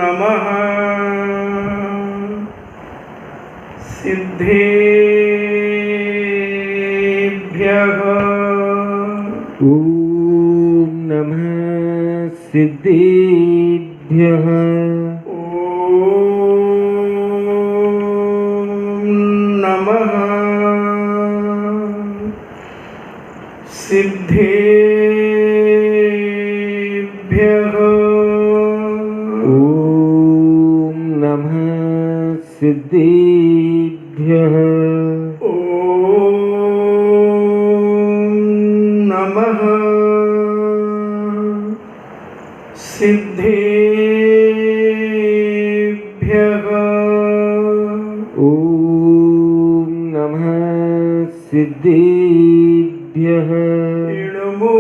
नमः सिद्धेभ्यः। ॐ नमः सिद्धेभ्यः। सिद्धेभ्यः। ॐ नमः सिद्धेभ्यः। ॐ नमः सिद्धेभ्यः। ॐ नमः सिद्धेभ्यः। नमो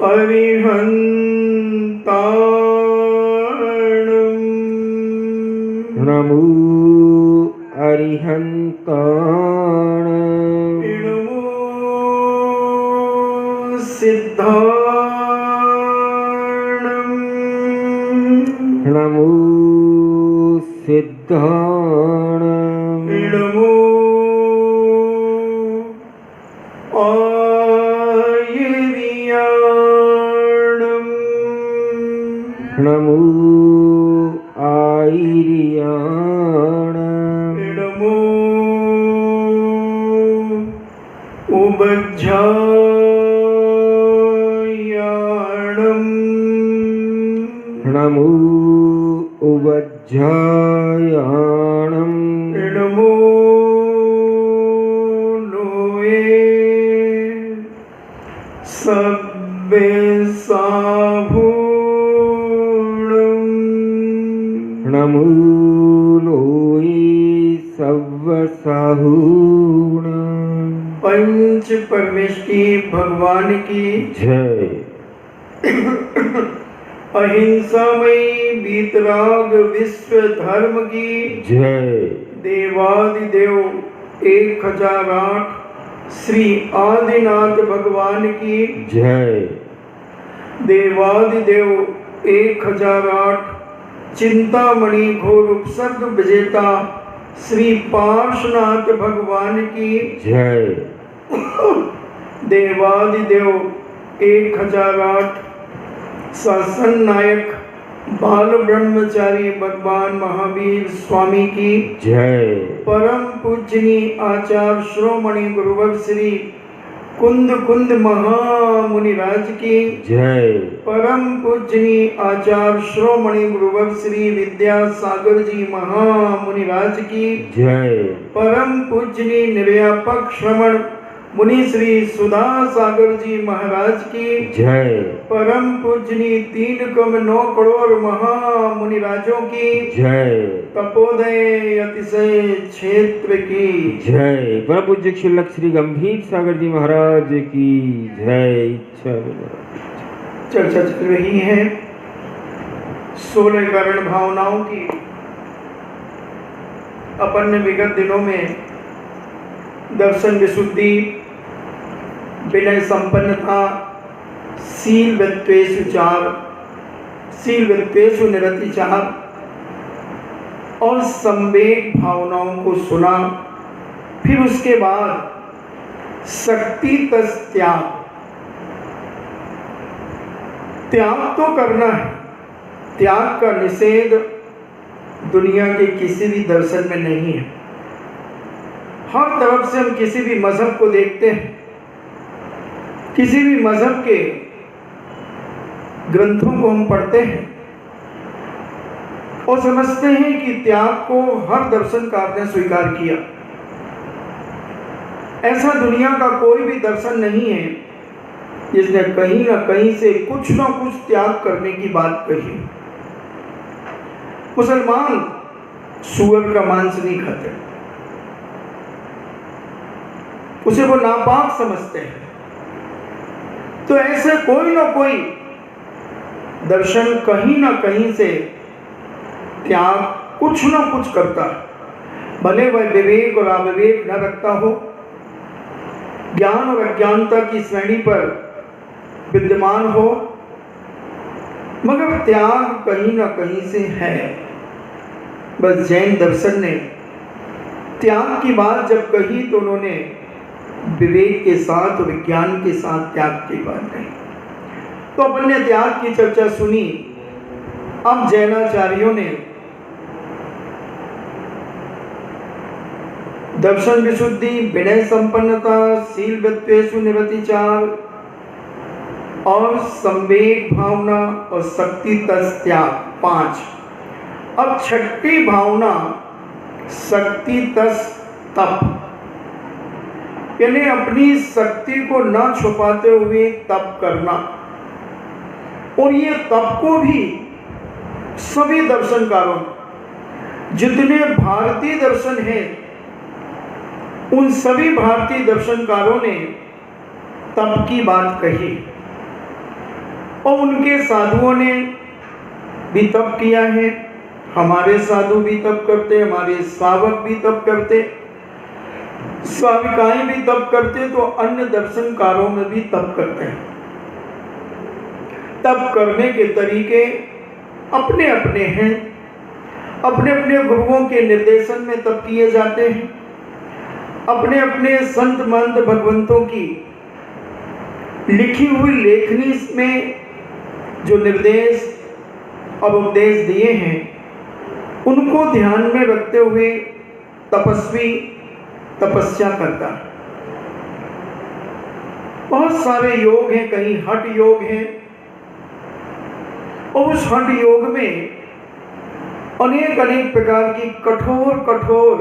अरिहन्ताणं। नमो अरिहन्ताणं। नमो सिद्धाणं। नमो सिद्धाणं। नमो आयर्याणं। नमो आयर्याणं। नमो उबज्झायाणं। नमो उबज्झायाणं। नमो लोये सब्बेसाभूणं। नमो लोये सव्वसाहूणं। पंच परमेष्टि भगवान की जय। अहिंसामयी वीतराग विश्व धर्म की जय। देवादिदेव 1008 श्री आदिनाथ भगवान की जय। देवादिदेव 1008 चिंतामणि घोर उपसर्ग विजेता श्री पार्श्वनाथ भगवान की जय। देवादिदेव 1008 शासन नायक बाल ब्रह्मचारी भगवान महावीर स्वामी की जय। परम पूजनीय आचार्य श्रोमणि गुरुवर श्री कुंद कुंद महामुनिराज की जय। परम पूजनीय आचार्य श्रोमणि गुरुवर श्री विद्यासागर जी महामुनिराज की जय। परम पूजनीय निर्व्यापक श्रवण मुनि श्री सुधा सागर जी महाराज की जय। परम पूजनीय 3,9 करोड़ महामुनिराजों की जय। तपोदय अतिशय क्षेत्र की जय। परम पूज्य शिलक श्री गंभीर सागर जी महाराज की जय। इच्छा चर्चा चल रही है 16 कारण भावनाओं की। अपन ने विगत दिनों में दर्शन विशुद्धि, विनय संपन्नता, शील वित्तेषु चार, शील वित्तेषु निरतिचार और संवेग भावनाओं को सुना। फिर उसके बाद शक्ति तस् त्याग, त्याग तो करना है। त्याग का निषेध दुनिया के किसी भी दर्शन में नहीं है। हर तरफ से हम किसी भी मजहब को देखते हैं, किसी भी मजहब के ग्रंथों को हम पढ़ते हैं और समझते हैं कि त्याग को हर दर्शनकार ने स्वीकार किया। ऐसा दुनिया का कोई भी दर्शन नहीं है जिसने कहीं ना कहीं से कुछ ना कुछ त्याग करने की बात कही। मुसलमान सूअर का मांस नहीं खाते, उसे वो नापाक समझते हैं। तो ऐसे कोई ना कोई दर्शन कहीं ना कहीं से त्याग कुछ ना कुछ करता है, भले वह विवेक और अविवेक न रखता हो, ज्ञान और अज्ञानता की श्रेणी पर विद्यमान हो, मगर त्याग कहीं ना कहीं से है। बस जैन दर्शन ने त्याग की बात जब कही तो उन्होंने विवेक के साथ, विज्ञान के साथ त्याग की बात कही। तो अपन ने त्याग की चर्चा सुनी। अब जैनाचार्यों ने दर्शन विशुद्धि, विनय संपन्नता, शील वित्तेषु निवृत्तिचार और संवेग भावना और शक्ति तस् त्याग 5। अब छठी भावना शक्ति तस् तप, यानी अपनी शक्ति को न छुपाते हुए तप करना। और ये तप को भी सभी दर्शनकारों, जितने भारतीय दर्शन हैं, उन सभी भारतीय दर्शनकारों ने तप की बात कही। और उनके साधुओं ने भी तप किया है। हमारे साधु भी तप करते, हमारे श्रावक भी तप करते, श्राविकाएं भी तप करते, तो अन्य दर्शनकारों में भी तप करते हैं। तप करने के तरीके अपने अपने हैं। अपने अपने गुरुओं के निर्देशन में तप किए जाते हैं। अपने अपने संत महंत भगवंतों की लिखी हुई लेखनी में जो निर्देश और उपदेश दिए हैं, उनको ध्यान में रखते हुए तपस्वी तपस्या करता है। बहुत सारे योग हैं, कहीं हठ योग हैं, और उस हठ योग में अनेक अनेक प्रकार की कठोर कठोर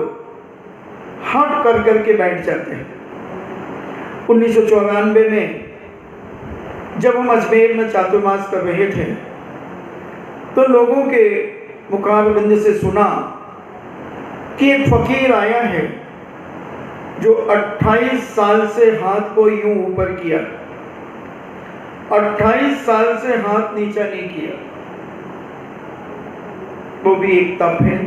हट कर करके बैठ जाते हैं। 1994 में जब हम अजमेर में चातुर्मास कर रहे थे, तो लोगों के मुखारबिंद से सुना कि एक फकीर आया है जो 28 साल से हाथ को यूं ऊपर किया, 28 साल से हाथ नीचा नहीं किया। वो भी एक तप है।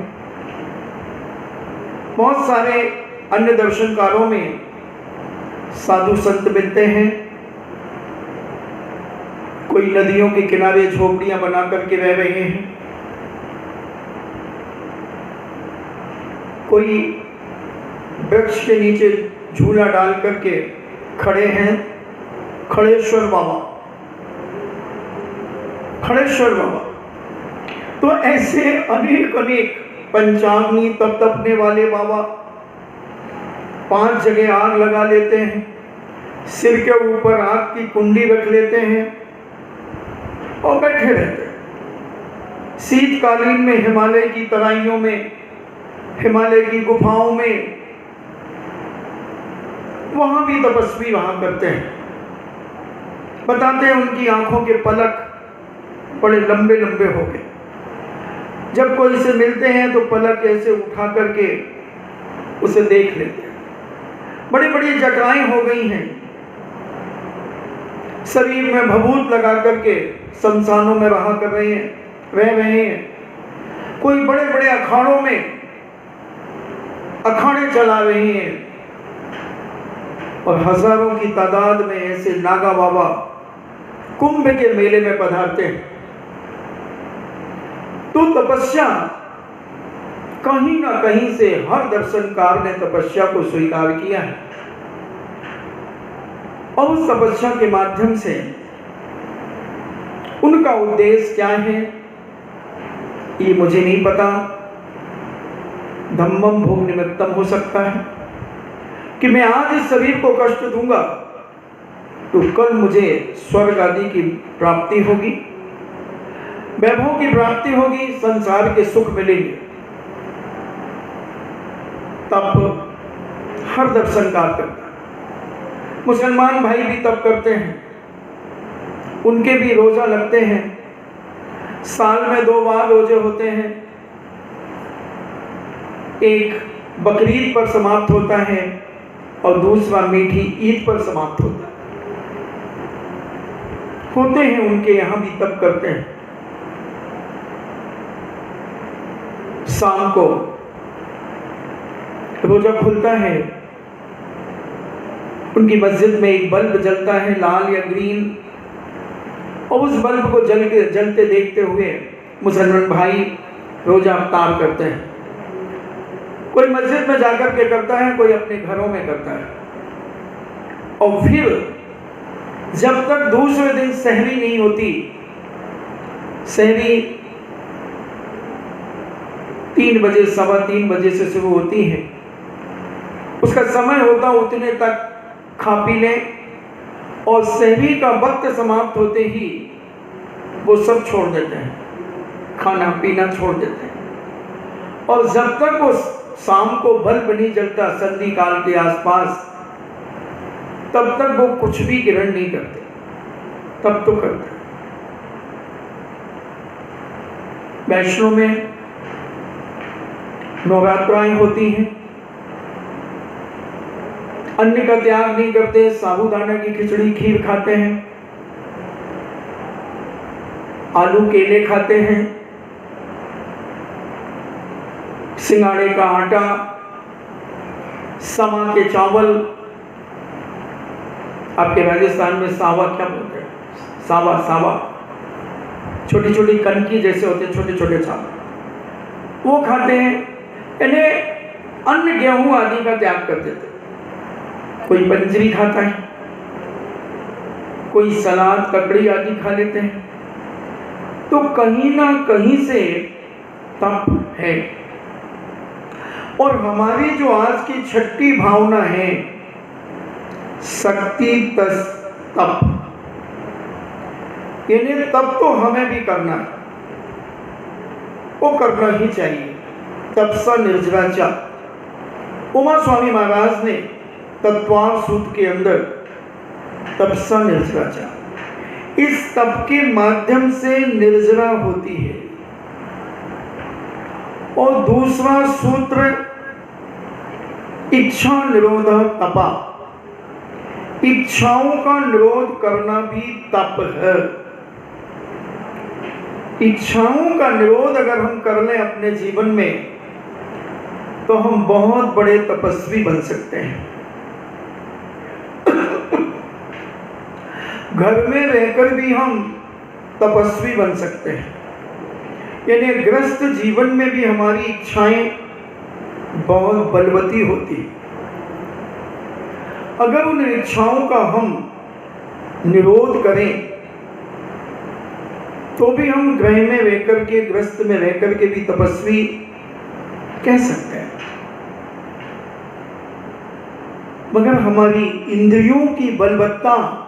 बहुत सारे अन्य दर्शनकारों में साधु संत मिलते हैं। कोई नदियों के किनारे झोपड़ियां बना करके रह रहे हैं, कोई वृक्ष के नीचे झूला डाल करके खड़े हैं। खड़ेश्वर बाबा, खड़ेश्वर बाबा, तो ऐसे अनेक अनेक पंचाग्नि तप तपने वाले बाबा 5 जगह आग लगा लेते हैं, सिर के ऊपर आग की कुंडी रख लेते हैं और बैठे रहते हैं। शीतकालीन में हिमालय की तराइयों में, हिमालय की गुफाओं में, वहां भी तपस्वी रहा करते हैं। बताते हैं उनकी आंखों के पलक बड़े लंबे लंबे हो गए। जब कोई से मिलते हैं तो पलक ऐसे उठा करके उसे देख लेते हैं। बड़ी बड़ी जटाएं हो गई हैं, शरीर में भभूत लगा करके शमशानों में रह रहे हैं। कोई बड़े बड़े अखाड़ों में अखाड़े चला रहे हैं, और हजारों की तादाद में ऐसे नागा बाबा कुंभ के मेले में पधारते हैं। तो तपस्या कहीं ना कहीं से हर दर्शनकार ने तपस्या को स्वीकार किया है, और उस तपस्या के माध्यम से उनका उद्देश्य क्या है ये मुझे नहीं पता। धम्मम भोग निमित्तम हो सकता है कि मैं आज इस शरीर को कष्ट दूंगा तो कल मुझे स्वर्ग आदि की प्राप्ति होगी, वैभव की प्राप्ति होगी, संसार के सुख मिलेंगे। तप हर दर्शनकार करता है। मुसलमान भाई भी तप करते हैं, उनके भी रोजा लगते हैं। साल में 2 बार रोजे होते हैं। एक बकरीद पर समाप्त होता है और दूसरा मीठी ईद पर समाप्त होता है। होते हैं उनके यहाँ भी तप करते हैं। शाम को रोजा खुलता है, उनकी मस्जिद में एक बल्ब जलता है, लाल या ग्रीन, और उस बल्ब को जलते देखते हुए मुसलमान भाई रोजा अफ्तार करते हैं। कोई मस्जिद में जाकर के करता है, कोई अपने घरों में करता है। और फिर जब तक दूसरे दिन सहरी नहीं होती, सहरी 3 बजे, 3:15 बजे से शुरू होती है, उसका समय होता उतने तक खा पी लें और सहरी का वक्त समाप्त होते ही वो सब छोड़ देते हैं, खाना पीना छोड़ देते हैं। और जब तक वो शाम को बल्ब नहीं जलता संधि काल के आसपास, तब तक वो कुछ भी ग्रहण नहीं करते। तब तो करते। वैष्णो में नवरात्राएं होती हैं, अन्न का त्याग नहीं करते, साबूदाना की खिचड़ी खीर खाते हैं, आलू केले खाते हैं, सिंगाड़े का आटा, समा के चावल, आपके राजस्थान में सावा क्या बोलते हैं, सावा सावा, छोटी छोटी कनकी जैसे होते छोटे छोटे चावल, वो खाते हैं। यानी अन्न गेहूं आदि का त्याग कर देते। कोई पंजरी खाता है, कोई सलाद ककड़ी आदि खा लेते हैं। तो कहीं ना कहीं से तप है। और हमारी जो आज की छठी भावना है, शक्ति तस तप, यानी तप तो हमें भी करना है, वो करना ही चाहिए। तपसा निर्जराचा, उमा स्वामी महाराज ने तत्वार सूत्र के अंदर तपसा निर्जराचा, इस तप के माध्यम से निर्जरा होती है। और दूसरा सूत्र इच्छा निरोध तपा, इच्छाओं का निरोध करना भी तप है। इच्छाओं का निरोध अगर हम कर लें अपने जीवन में, तो हम बहुत बड़े तपस्वी बन सकते हैं। घर में रहकर भी हम तपस्वी बन सकते हैं। यानी ग्रस्त जीवन में भी हमारी इच्छाएं बहुत बलवती होती हैं। अगर उन इच्छाओं का हम निरोध करें, तो भी हम ग्रह में रहकर के, ग्रस्त में रहकर के भी तपस्वी कह सकते हैं। मगर हमारी इंद्रियों की बलवत्ता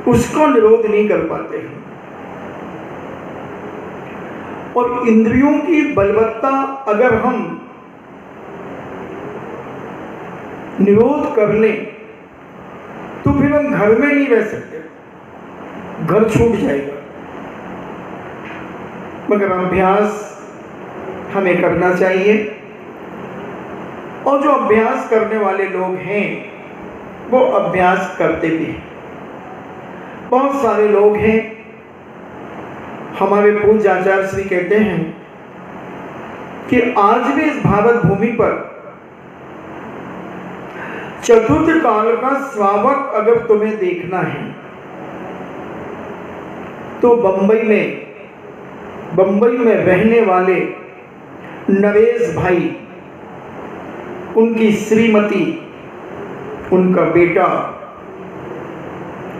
उसका निरोध नहीं कर पाते हैं। और इंद्रियों की बलवत्ता अगर हम निरोध कर लें, तो फिर हम घर में नहीं रह सकते, घर छूट जाएगा। मगर अभ्यास हमें करना चाहिए। और जो अभ्यास करने वाले लोग हैं, वो अभ्यास करते भी हैं। बहुत सारे लोग हैं, हमारे पूज्य आचार्य श्री कहते हैं कि आज भी इस भारत भूमि पर चतुर्थ काल का श्रावक अगर तुम्हें देखना है, तो बंबई में रहने वाले नरेश भाई, उनकी श्रीमती, उनका बेटा,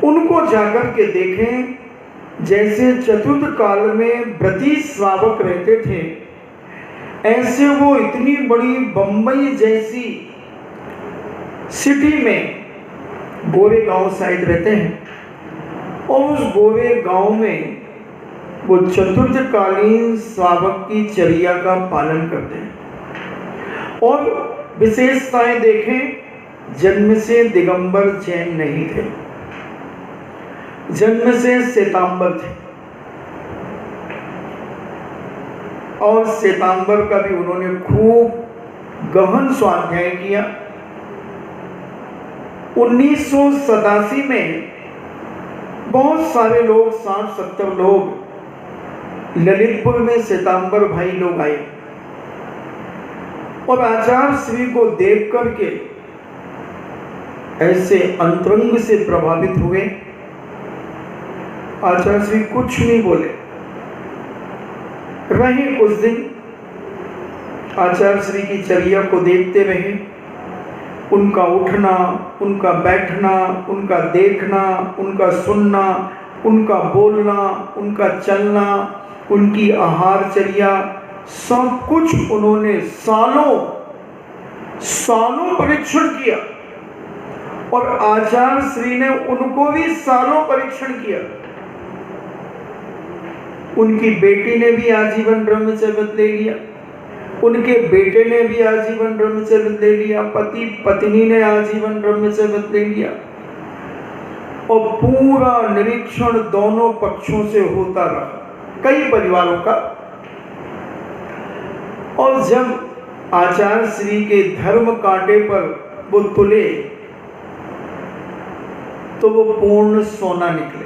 उनको जाकर के देखें। जैसे चतुर्थ काल में व्रती श्रावक रहते थे, ऐसे वो इतनी बड़ी बंबई जैसी सिटी में गोरेगांव साइड रहते हैं। और उस गोरेगांव में वो चतुर्थकालीन श्रावक की चर्या का पालन करते हैं। और विशेषताएं देखें, जन्म से दिगंबर जैन नहीं थे, जन्म से श्वेतांबर थे। और श्वेतांबर का भी उन्होंने खूब गहन स्वाध्याय किया। 1987 में बहुत सारे लोग, 60-70 लोग ललितपुर में श्वेतांबर भाई लोग आए और आचार्य श्री को देख करके ऐसे अंतरंग से प्रभावित हुए आचार्य श्री कुछ नहीं बोले, रहे कुछ दिन आचार्य श्री की चर्या को देखते रहे, उनका उठना, उनका बैठना, उनका देखना, उनका सुनना, उनका बोलना, उनका चलना, उनकी आहारचर्या, सब कुछ उन्होंने सालों परीक्षण किया और आचार्य श्री ने उनको भी सालों परीक्षण किया। उनकी बेटी ने भी आजीवन ब्रह्मचर्य ले लिया, उनके बेटे ने भी आजीवन ब्रह्मचर्य ले लिया, पति पत्नी ने आजीवन ब्रह्मचर्य ले लिया और पूरा निरीक्षण दोनों पक्षों से होता रहा, कई परिवारों का। और जब आचार्य श्री के धर्म कांटे पर वो तुले तो वो पूर्ण सोना निकले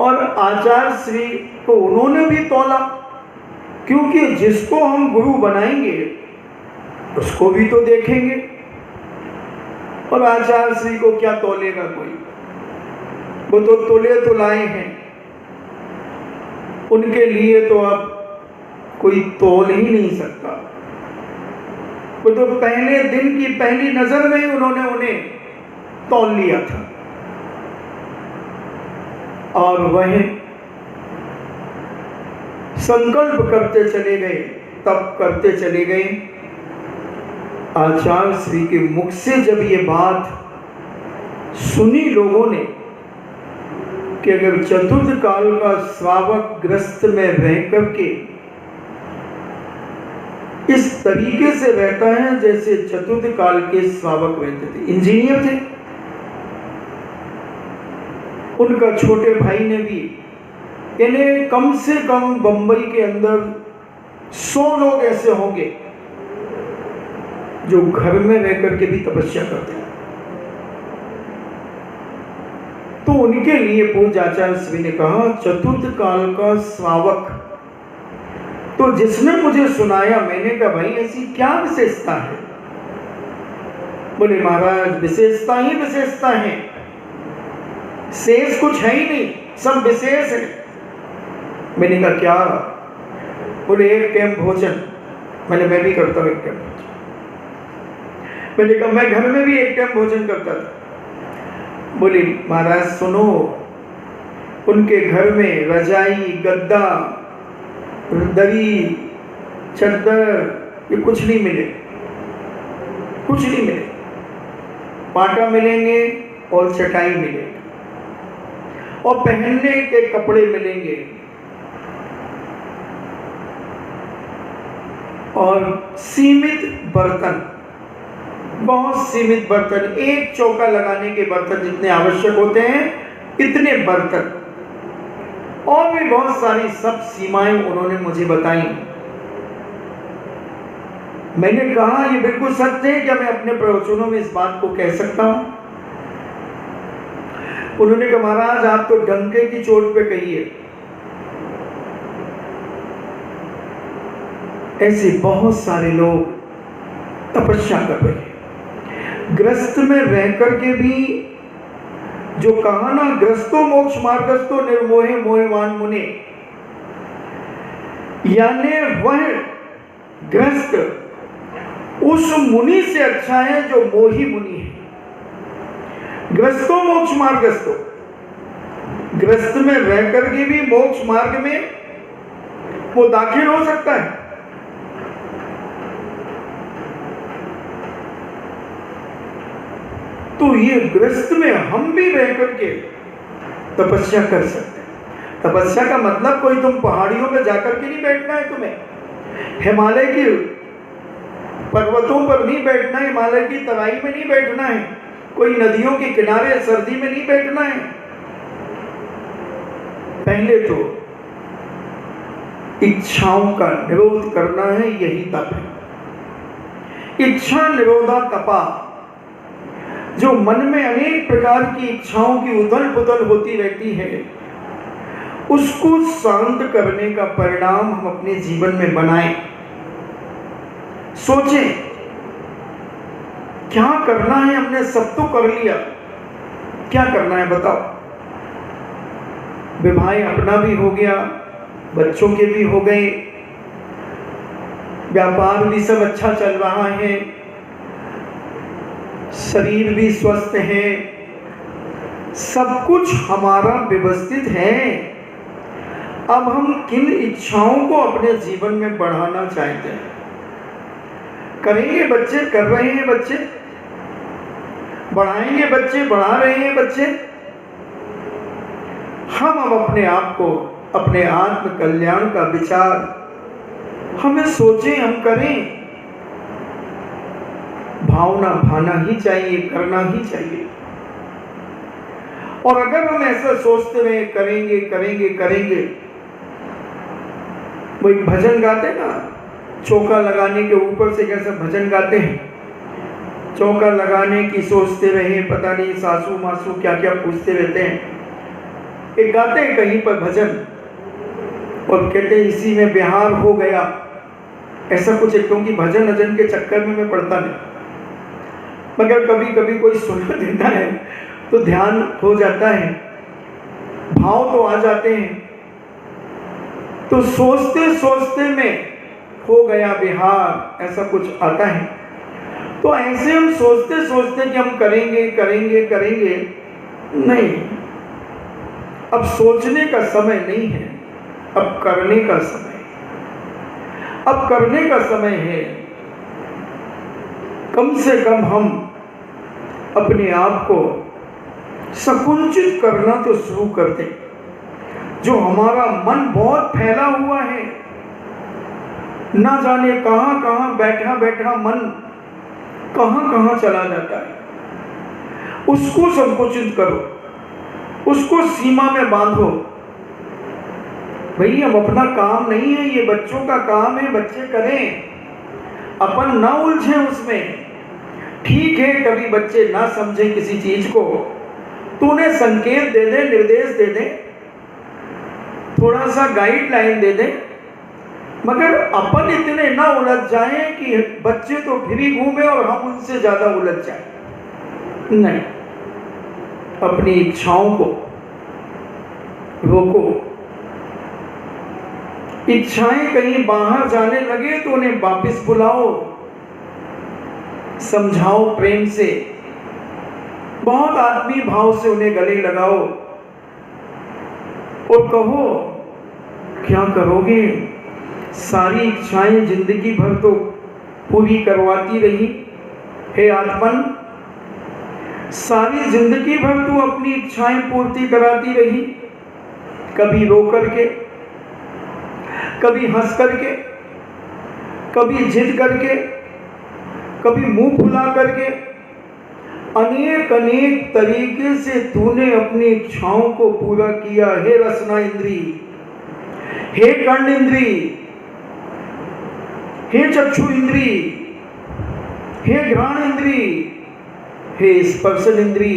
और आचार्य श्री को उन्होंने भी तौला, क्योंकि जिसको हम गुरु बनाएंगे उसको भी तो देखेंगे। और आचार्य श्री को क्या तौलेगा कोई, वो तो तुले तुलाए हैं, उनके लिए तो अब कोई तौल ही नहीं सकता। वो तो पहले दिन की पहली नजर में ही उन्होंने उन्हें तौल लिया था। और वह संकल्प करते चले गए, तप करते चले गए। आचार्य श्री के मुख से जब ये बात सुनी लोगों ने कि अगर चतुर्थ काल का श्रावक ग्रस्त में रह करके इस तरीके से रहता है जैसे चतुर्थ काल के श्रावक रहते थे, इंजीनियर थे, उनका छोटे भाई ने भी, यानी कम से कम बंबई के अंदर 100 लोग ऐसे होंगे जो घर में रह करके भी तपस्या करते हैं। तो उनके लिए पूज्य आचार्य श्री ने कहा चतुर्थ काल का श्रावक, तो जिसने मुझे सुनाया, मैंने कहा भाई ऐसी क्या विशेषता है? बोले महाराज विशेषता ही विशेषता है, शेष कुछ है ही नहीं, सब विशेष है। मैंने कहा क्या? बोले एक टाइम भोजन। मैं भी करता हूँ एक टाइम भोजन। मैंने कहा मैं घर में भी एक टाइम भोजन करता था। बोले महाराज सुनो, उनके घर में रजाई, गद्दा, दरी, चद्दर ये कुछ नहीं मिले, कुछ नहीं मिले। पाटा मिलेंगे और चटाई मिलेगी और पहनने के कपड़े मिलेंगे और सीमित बर्तन, बहुत सीमित बर्तन, एक चौका लगाने के बर्तन जितने आवश्यक होते हैं इतने बर्तन, और भी बहुत सारी सब सीमाएं उन्होंने मुझे बताई। मैंने कहा ये बिल्कुल सत्य है, क्या मैं अपने प्रवचनों में इस बात को कह सकता हूं? उन्होंने कहा महाराज आप तो डंके की चोट पे कहिए। ऐसे बहुत सारे लोग तपस्या कर रहे हैं, ग्रस्त में रह करके भी, जो कहा ना ग्रस्तो मोक्ष मार्गस्थो निर्मोहे मोहवान मुने, यानी वह ग्रस्त उस मुनि से अच्छा है जो मोही मुनि है। ग्रस्तो मोक्ष मार्गस्थो, ग्रस्त में रह करके भी मोक्ष मार्ग में वो दाखिल हो सकता है। तो ये ग्रस्त में हम भी रह करके तपस्या कर सकते हैं। तपस्या का मतलब कोई तुम पहाड़ियों में जाकर के नहीं बैठना है, तुम्हें हिमालय की पर्वतों पर नहीं बैठना है, हिमालय की तराई में नहीं बैठना है, कोई नदियों के किनारे सर्दी में नहीं बैठना है। पहले तो इच्छाओं का निरोध करना है, यही तप है। इच्छा निरोधा तपा, जो मन में अनेक प्रकार की इच्छाओं की उथल पुथल होती रहती है, उसको शांत करने का परिणाम हम अपने जीवन में बनाएं। सोचें क्या करना है, हमने सब तो कर लिया, क्या करना है बताओ। विवाह अपना भी हो गया, बच्चों के भी हो गए, व्यापार भी सब अच्छा चल रहा है, शरीर भी स्वस्थ है, सब कुछ हमारा व्यवस्थित है। अब हम किन इच्छाओं को अपने जीवन में बढ़ाना चाहते हैं? करेंगे बच्चे, कर रहे हैं बच्चे, बढ़ाएंगे बच्चे, बढ़ा रहे हैं बच्चे। हम अब अपने आप को, अपने आत्म कल्याण का विचार हमें सोचें, हम करें। भावना भाना ही चाहिए, करना ही चाहिए। और अगर हम ऐसा सोचते रहे करेंगे करेंगे करेंगे, वो एक भजन गाते ना, चौका लगाने के ऊपर से कैसा भजन गाते हैं, चौका लगाने की सोचते रहे, पता नहीं सासू मासू क्या क्या पूछते रहते हैं। एक गाते हैं कहीं पर भजन और कहते हैं इसी में बिहार हो गया, ऐसा कुछ है। क्योंकि भजन भजन के चक्कर में मैं पढ़ता नहीं, मगर कभी कभी कोई सुना देता है तो ध्यान हो जाता है, भाव तो आ जाते हैं। तो सोचते सोचते में हो गया बिहार, ऐसा कुछ आता है। तो ऐसे हम सोचते सोचते कि हम करेंगे करेंगे करेंगे, नहीं, अब सोचने का समय नहीं है, अब करने का समय, अब करने का समय है। कम से कम हम अपने आप को संकुचित करना तो शुरू कर दें। जो हमारा मन बहुत फैला हुआ है, ना जाने कहां कहां बैठा बैठा मन कहां कहां चला जाता है, उसको संकुचित करो, उसको सीमा में बांधो। भाई अब अपना काम नहीं है, ये बच्चों का काम है, बच्चे करें, अपन ना उलझे उसमें। ठीक है, कभी बच्चे ना समझे किसी चीज को तो उन्हें संकेत दे दे, निर्देश दे दे, थोड़ा सा गाइडलाइन दे दे, मगर अपन इतने ना उलझ जाएं कि बच्चे तो फ्री घूमे और हम उनसे ज्यादा उलझ जाएं। नहीं, अपनी इच्छाओं को रोको। इच्छाएं कहीं बाहर जाने लगे तो उन्हें वापस बुलाओ, समझाओ प्रेम से, बहुत आत्मीय भाव से उन्हें गले लगाओ और कहो क्या करोगे, सारी इच्छाएं जिंदगी भर तो पूरी करवाती रही, हे आत्मन, सारी जिंदगी भर तू अपनी इच्छाएं पूर्ति कराती रही, कभी रो करके, कभी हंस करके, कभी जिद करके, कभी मुंह फुला करके, अनेक अनेक तरीके से तूने अपनी इच्छाओं को पूरा किया। हे रसना इंद्री, हे कर्ण इंद्री, हे चक्षु इंद्री, हे घ्राण इंद्री, हे स्पर्शन इंद्री,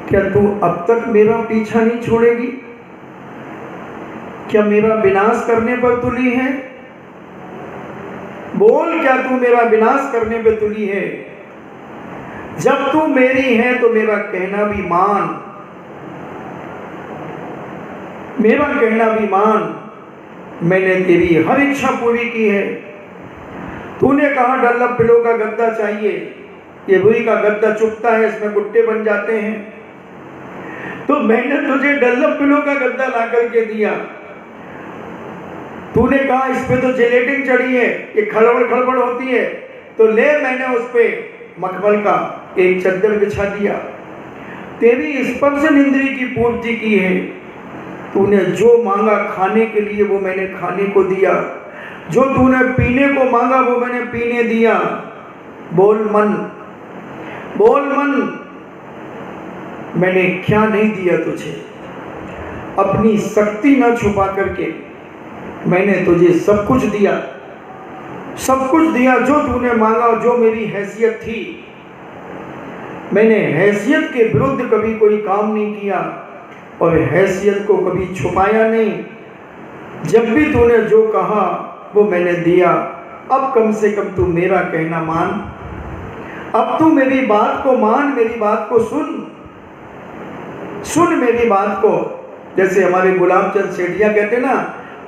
क्या तू अब तक मेरा पीछा नहीं छोड़ेगी? क्या मेरा विनाश करने पर तुली है? बोल, क्या तू मेरा विनाश करने पर तुली है? जब तू मेरी है तो मेरा कहना भी मान, मेरा कहना भी मान। मैंने तेरी हर इच्छा पूरी की है। तूने कहा डल्लभ पिलो का गद्दा चाहिए, ये रुई का गद्दा चुभता है, इसमें गुट्टे बन जाते हैं, तो मैंने तुझे डल्लभ पिलो का गद्दा ला करके दिया। तूने कहा इस पे तो जिलेटिन चढ़ी है, ये खड़बड़ खड़बड़ होती है, तो ले, मैंने उस पे मखमल का एक चद्दर बिछा दिया। तेरी स्पर्शन इंद्री की पूर्ति की है। तूने जो मांगा खाने के लिए वो मैंने खाने को दिया, जो तूने पीने को मांगा वो मैंने पीने दिया। बोल मन, बोल मन, मैंने क्या नहीं दिया तुझे? अपनी शक्ति न छुपा करके मैंने तुझे सब कुछ दिया, सब कुछ दिया जो तूने मांगा, जो मेरी हैसियत थी। मैंने हैसियत के विरुद्ध कभी कोई काम नहीं किया और हैसियत को कभी छुपाया नहीं। जब भी तूने जो कहा वो मैंने दिया। अब कम से कम तू मेरा कहना मान, अब तू मेरी बात को मान, मेरी बात को सुन, सुन मेरी बात को। जैसे हमारे गुलाम चंद सेठिया कहते ना,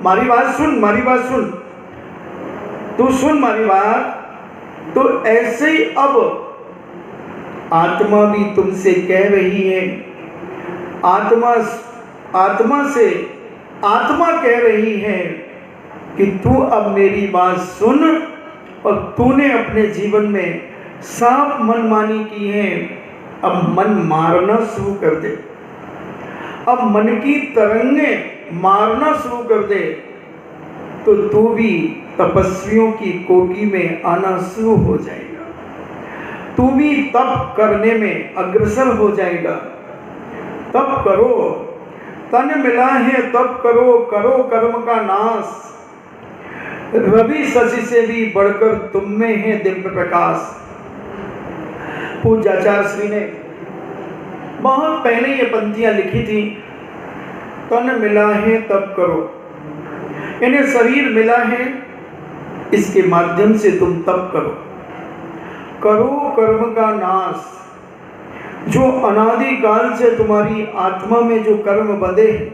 मारी बात सुन, मारी बात सुन, तू सुन मारी बात। तो ऐसे ही अब आत्मा भी तुमसे कह रही है, आत्मा से आत्मा कह रही है कि तू अब मेरी बात सुन, और तूने अपने जीवन में साफ मनमानी की है, अब मन मारना शुरू कर दे, अब मन की तरंगे मारना शुरू कर दे, तो तू भी तपस्वियों की कोटि में आना शुरू हो जाएगा, तू भी तप करने में अग्रसर हो जाएगा। तप करो, तन मिला है तप करो, करो कर्म का नाश, रवि शशि से भी बढ़कर तुम में है दिव्य प्रकाश। पूज्य आचार्य श्री ने बहुत पहले ये पंक्तियां लिखी थी, तन मिला है तप करो, यानी शरीर मिला है, इसके माध्यम से तुम तप करो, करो कर्म का नाश। जो अनादि काल से तुम्हारी आत्मा में जो कर्म बंधे हैं,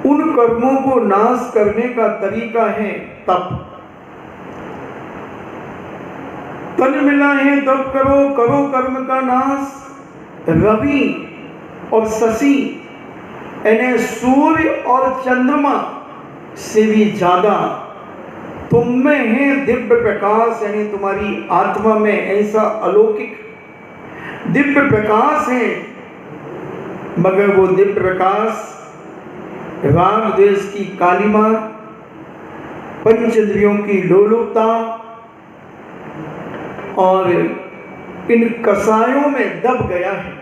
उन कर्मों को नाश करने का तरीका है तप। तन मिला है तप करो, करो कर्म का नाश। रवि और शशि यानी सूर्य और चंद्रमा से भी ज्यादा तुम में है दिव्य प्रकाश, यानी तुम्हारी आत्मा में ऐसा अलौकिक दिव्य प्रकाश है। मगर वो दिव्य प्रकाश राग द्वेष की कालिमा, पंचेंद्रियों की लोलुपता और इन कसायों में दब गया है,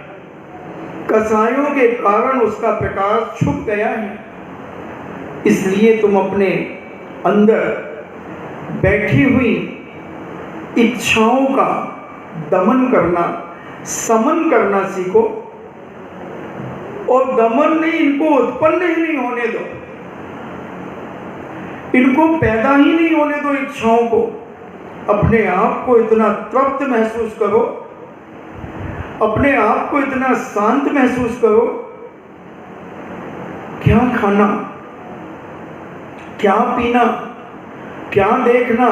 कसायों के कारण उसका प्रकाश छुप गया है। इसलिए तुम अपने अंदर बैठी हुई इच्छाओं का दमन करना, समन करना सीखो, और दमन नहीं, इनको उत्पन्न ही नहीं होने दो, इनको पैदा ही नहीं होने दो इच्छाओं को। अपने आप को इतना तृप्त महसूस करो, अपने आप को इतना शांत महसूस करो, क्या खाना, क्या पीना, क्या देखना,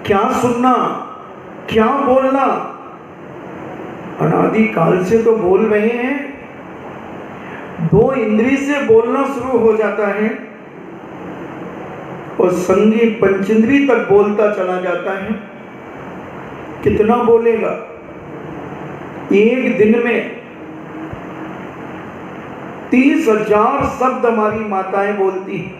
क्या सुनना, क्या बोलना, अनादि काल से तो बोल रहे हैं। दो इंद्री से बोलना शुरू हो जाता है और संगी पंचेंद्री तक बोलता चला जाता है। कितना बोलेगा? एक दिन में 30,000 शब्द हमारी माताएं बोलती हैं,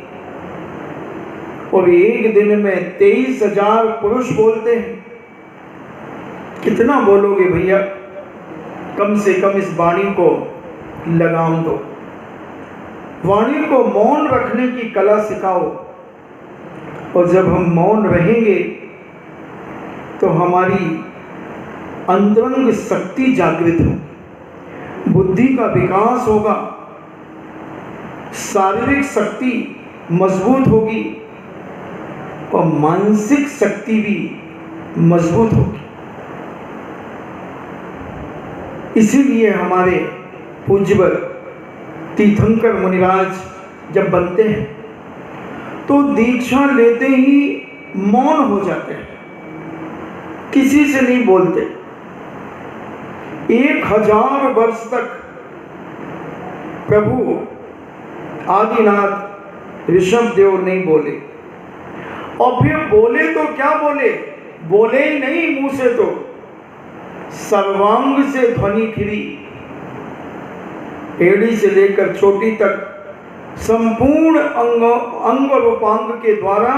और एक दिन में 23,000 पुरुष बोलते हैं। कितना बोलोगे भैया? कम से कम इस वाणी को लगाम दो, वाणी को मौन रखने की कला सिखाओ। और जब हम मौन रहेंगे तो हमारी अंतरंग शक्ति जागृत होगी, बुद्धि का विकास होगा, शारीरिक शक्ति मजबूत होगी और मानसिक शक्ति भी मजबूत होगी। इसीलिए हमारे पूज्यवर तीर्थंकर मुनिराज जब बनते हैं तो दीक्षा लेते ही मौन हो जाते हैं, किसी से नहीं बोलते। 1000 वर्ष तक प्रभु आदिनाथ ऋषभ देव नहीं बोले, और फिर बोले तो क्या बोले? बोले ही नहीं मुंह से, तो सर्वांग से ध्वनि फिरी, एड़ी से लेकर चोटी तक संपूर्ण अंग रूपांग के द्वारा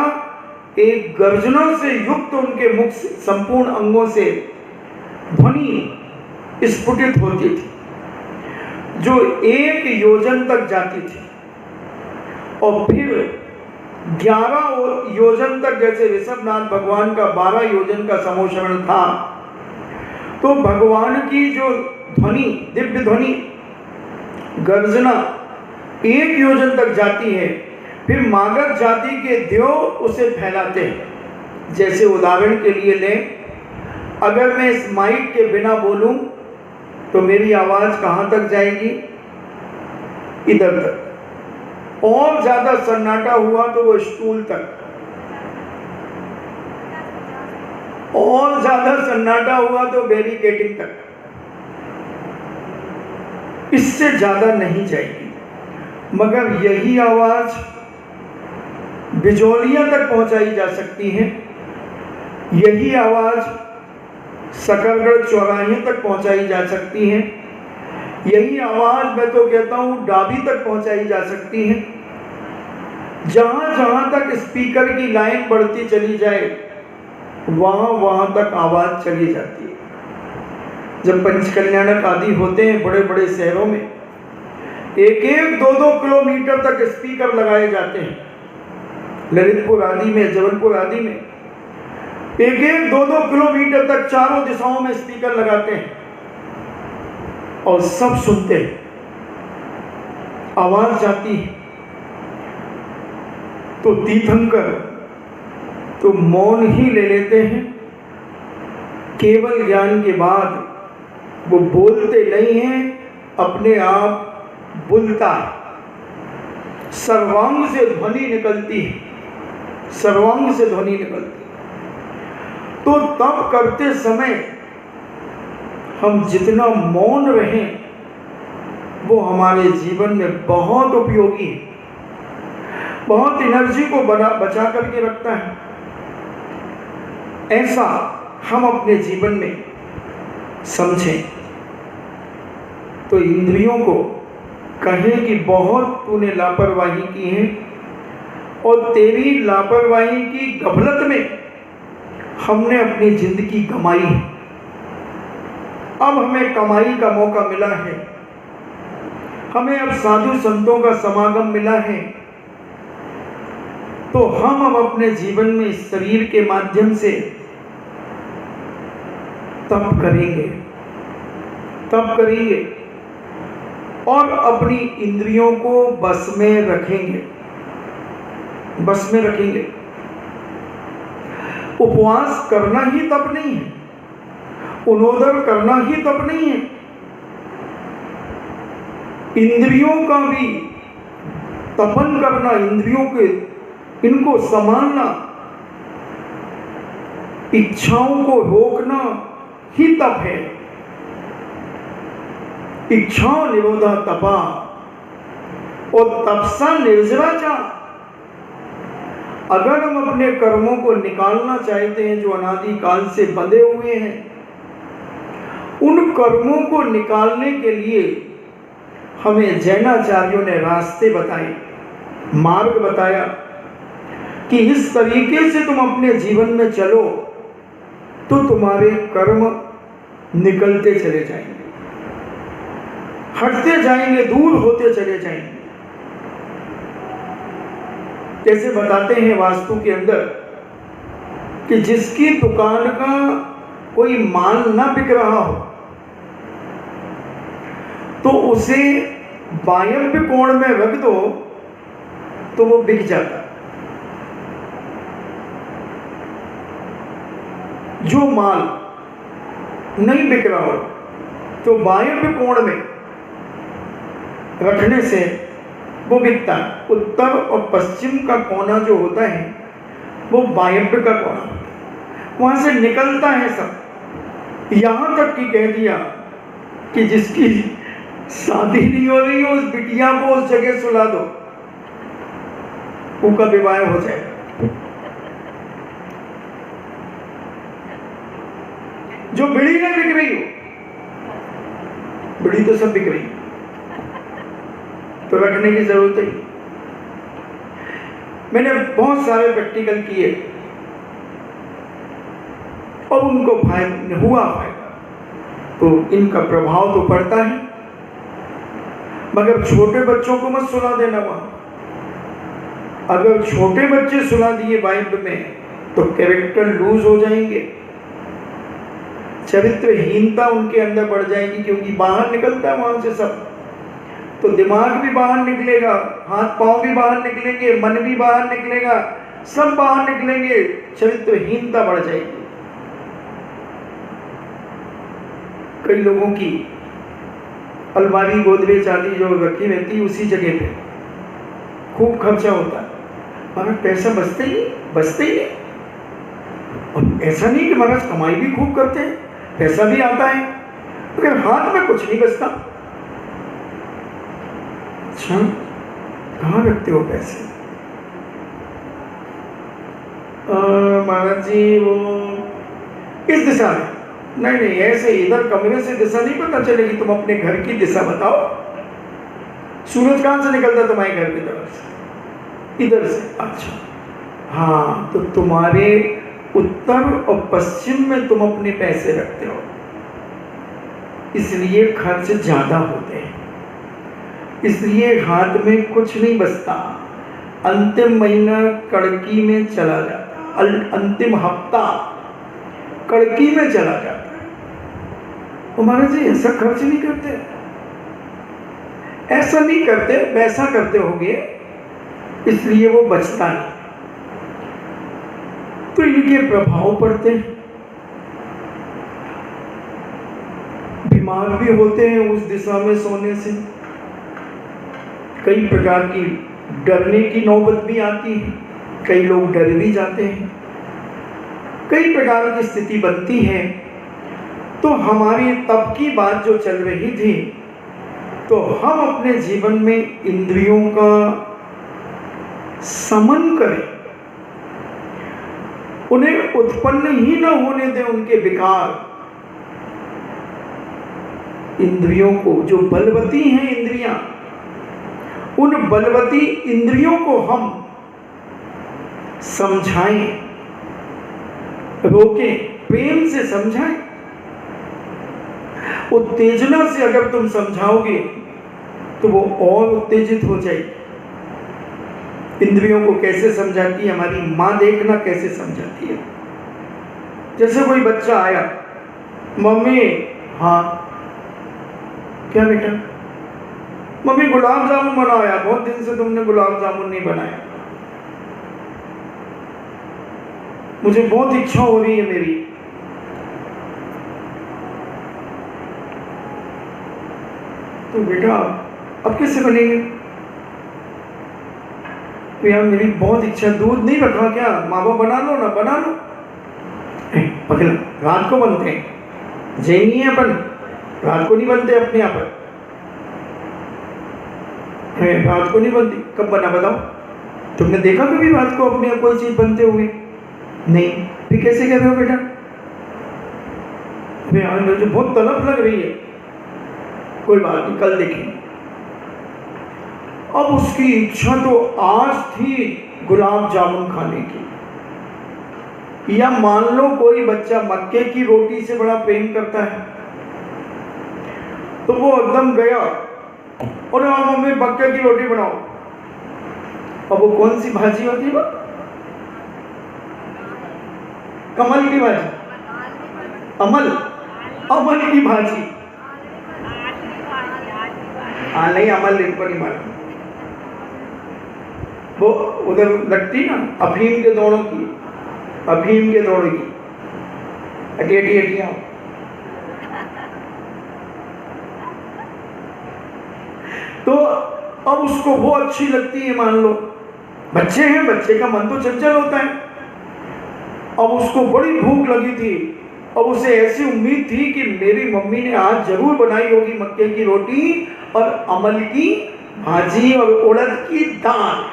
एक गर्जना से युक्त उनके मुख से, संपूर्ण अंगों से ध्वनि स्फुटित होती थी, जो 1 योजन तक जाती थी। और फिर 11 योजन तक, जैसे ऋषभनाथ भगवान का 12 योजन का समोषण था, तो भगवान की जो ध्वनि, दिव्य ध्वनि गर्जना 1 योजन तक जाती है। फिर मागध जाति के देव उसे फैलाते हैं। जैसे उदाहरण के लिए लें, अगर मैं इस माइक के बिना बोलूं तो मेरी आवाज़ कहाँ तक जाएगी? इधर तक, और ज्यादा सन्नाटा हुआ तो वो स्टूल तक, और ज्यादा सन्नाटा हुआ तो बैरिकेडिंग तक। इससे ज्यादा नहीं जाएगी। मगर यही आवाज बिजौलिया तक पहुंचाई जा सकती है, यही आवाज सकरगढ़ चौराहे तक पहुंचाई जा सकती है, यही आवाज मैं तो कहता हूं डाबी तक पहुंचाई जा सकती है। जहां जहां तक स्पीकर की लाइन बढ़ती चली जाए वहां वहां तक आवाज चली जाती है। जब पंचकल्याणक आदि होते हैं बड़े बड़े शहरों में, एक एक 2-2 किलोमीटर तक स्पीकर लगाए जाते हैं। ललितपुर आदि में, जबलपुर आदि में एक एक 2-2 किलोमीटर तक चारों दिशाओं में स्पीकर लगाते हैं और सब सुनते हैं, आवाज जाती है। तो तीर्थंकर तो मौन ही ले लेते हैं। केवल ज्ञान के बाद वो बोलते नहीं हैं, अपने आप बोलता है। सर्वांग से ध्वनि निकलती है, सर्वांग से ध्वनि निकलती है। तो तब करते समय हम जितना मौन रहें वो हमारे जीवन में बहुत उपयोगी है, बहुत एनर्जी को बचा करके रखता है। ऐसा हम अपने जीवन में समझें। तो इंद्रियों को कहें कि बहुत तूने लापरवाही की है और तेरी लापरवाही की गफलत में हमने अपनी जिंदगी कमाई है। अब हमें कमाई का मौका मिला है, हमें अब साधु संतों का समागम मिला है, तो हम अब अपने जीवन में इस शरीर के माध्यम से तप करेंगे, तप करेंगे और अपनी इंद्रियों को बस में रखेंगे, बस में रखेंगे। उपवास करना ही तप नहीं है, उनोदर करना ही तप नहीं है। इंद्रियों का भी तपन करना, इंद्रियों के इनको संभालना, इच्छाओं को रोकना ही तप है। इच्छा निरोधा तपा और तपसा निर्जरा। अगर हम अपने कर्मों को निकालना चाहते हैं जो अनादि काल से बंधे हुए हैं, उन कर्मों को निकालने के लिए हमें जैनाचार्यों ने रास्ते बताए, मार्ग बताया कि इस तरीके से तुम अपने जीवन में चलो तो तुम्हारे कर्म निकलते चले जाएंगे, हटते जाएंगे, दूर होते चले जाएंगे। जैसे बताते हैं वास्तु के अंदर कि जिसकी दुकान का कोई माल ना बिक रहा हो तो उसे वायव्य कोण में रख दो तो वो बिक जाता। जो माल नहीं बिक रहा हो तो वायव्य कोण में रखने से वो बिकता है। उत्तर और पश्चिम का कोना जो होता है वो वायव्य का कोना होता है, वहां से निकलता है सब। यहां तक कि कह दिया कि जिसकी शादी नहीं हो रही हो उस बिटिया को उस जगह सुला दो, उनका विवाह हो जाए। जो बिड़ी ना बिक रही हो, बिड़ी तो सब बिक रही है, तो रखने की जरूरत है। मैंने बहुत सारे प्रैक्टिकल किए और उनको हुआ फायदा, तो इनका प्रभाव तो पड़ता है। मगर छोटे बच्चों को मत सुला देना वहां। अगर छोटे बच्चे सुला दिए वाइब में तो कैरेक्टर लूज हो जाएंगे, चरित्रहीनता उनके अंदर बढ़ जाएगी, क्योंकि बाहर निकलता है वहां से सब। तो दिमाग भी बाहर निकलेगा, हाथ पांव भी बाहर निकलेंगे, मन भी बाहर निकलेगा, सब बाहर निकलेंगे, चरित्रहीनता बढ़ जाएगी। कई लोगों की अलमारी गोदरेज आदि जो रखी रहती है उसी जगह पे खूब खर्चा होता है, मगर पैसा बचते ही नहीं। और ऐसा नहीं कि महाराज कमाई भी खूब करते हैं, पैसा भी आता है, मगर हाथ में कुछ नहीं बचता। अच्छा, कहाँ रखते हो पैसे? महाराज जी वो इस दिशा में। नहीं, ऐसे इधर कमरे से दिशा नहीं पता चलेगी, तुम अपने घर की दिशा बताओ। सूरज कहाँ से निकलता है तुम्हारे घर की तरफ से? इधर से। अच्छा, हाँ, तो तुम्हारे उत्तर और पश्चिम में तुम अपने पैसे रखते हो, इसलिए खर्च ज्यादा होते हैं, इसलिए हाथ में कुछ नहीं बचता। अंतिम महीना कड़की में चला जाता, अंतिम हफ्ता कड़की में चला जाता है। महाराज जी ऐसा खर्च नहीं करते, ऐसा नहीं करते, वैसा करते होंगे, इसलिए वो बचता नहीं। तो इनके प्रभाव पड़ते हैं, बीमार भी होते हैं उस दिशा में सोने से, कई प्रकार की डरने की नौबत भी आती है, कई लोग डर भी जाते हैं, कई प्रकार की स्थिति बनती है। तो हमारी तब की बात जो चल रही थी, तो हम अपने जीवन में इंद्रियों का समन करें, उन्हें उत्पन्न ही न होने दें उनके विकार। इंद्रियों को, जो बलवती हैं इंद्रियां, उन बलवती इंद्रियों को हम समझाएं, रोकें, प्रेम से समझाएं। उत्तेजना से अगर तुम समझाओगे तो वो और उत्तेजित हो जाएगी। इंद्रियों को कैसे समझाती है हमारी माँ, देखना कैसे समझाती है। जैसे कोई बच्चा आया, मम्मी, हाँ क्या बेटा? मम्मी गुलाब जामुन बनाया, बहुत दिन से तुमने गुलाब जामुन नहीं बनाया, मुझे बहुत इच्छा हो रही है मेरी। तो बेटा अब कैसे बनेंगे? तो यार मेरी बहुत इच्छा, दूध नहीं रखा क्या? माँ बाप बना लो ना, बना लो। पकड़, रात को बनते हैं, जैनी है अपन, रात को नहीं बनते अपने यहाँ पर, रात को नहीं बनती। कब बना बताओ? तुमने देखा कभी रात को अपने यहाँ कोई चीज बनते हुए? नहीं। फिर कैसे कह रहे हो बेटा? मुझे बहुत तलब लग रही है। कोई बात नहीं, कल देखेंगे। अब उसकी इच्छा तो आज थी गुलाब जामुन खाने की। या मान लो कोई बच्चा मक्के की रोटी से बड़ा प्रेम करता है, तो वो एकदम गया और मम्मी मक्के की रोटी बनाओ। अब वो कौन सी भाजी होती है? कमल की भाजी, अमल की भाजी। हाँ नहीं, अमल इनको नहीं मालूम। वो उधर लगती ना अफीम के दौड़ों की, हटिया। तो अब उसको वो अच्छी लगती है, मान लो बच्चे हैं, बच्चे का मन तो चंचल होता है। अब उसको बड़ी भूख लगी थी, अब उसे ऐसी उम्मीद थी कि मेरी मम्मी ने आज जरूर बनाई होगी मक्के की रोटी और अमल की भाजी और उड़द की दाल।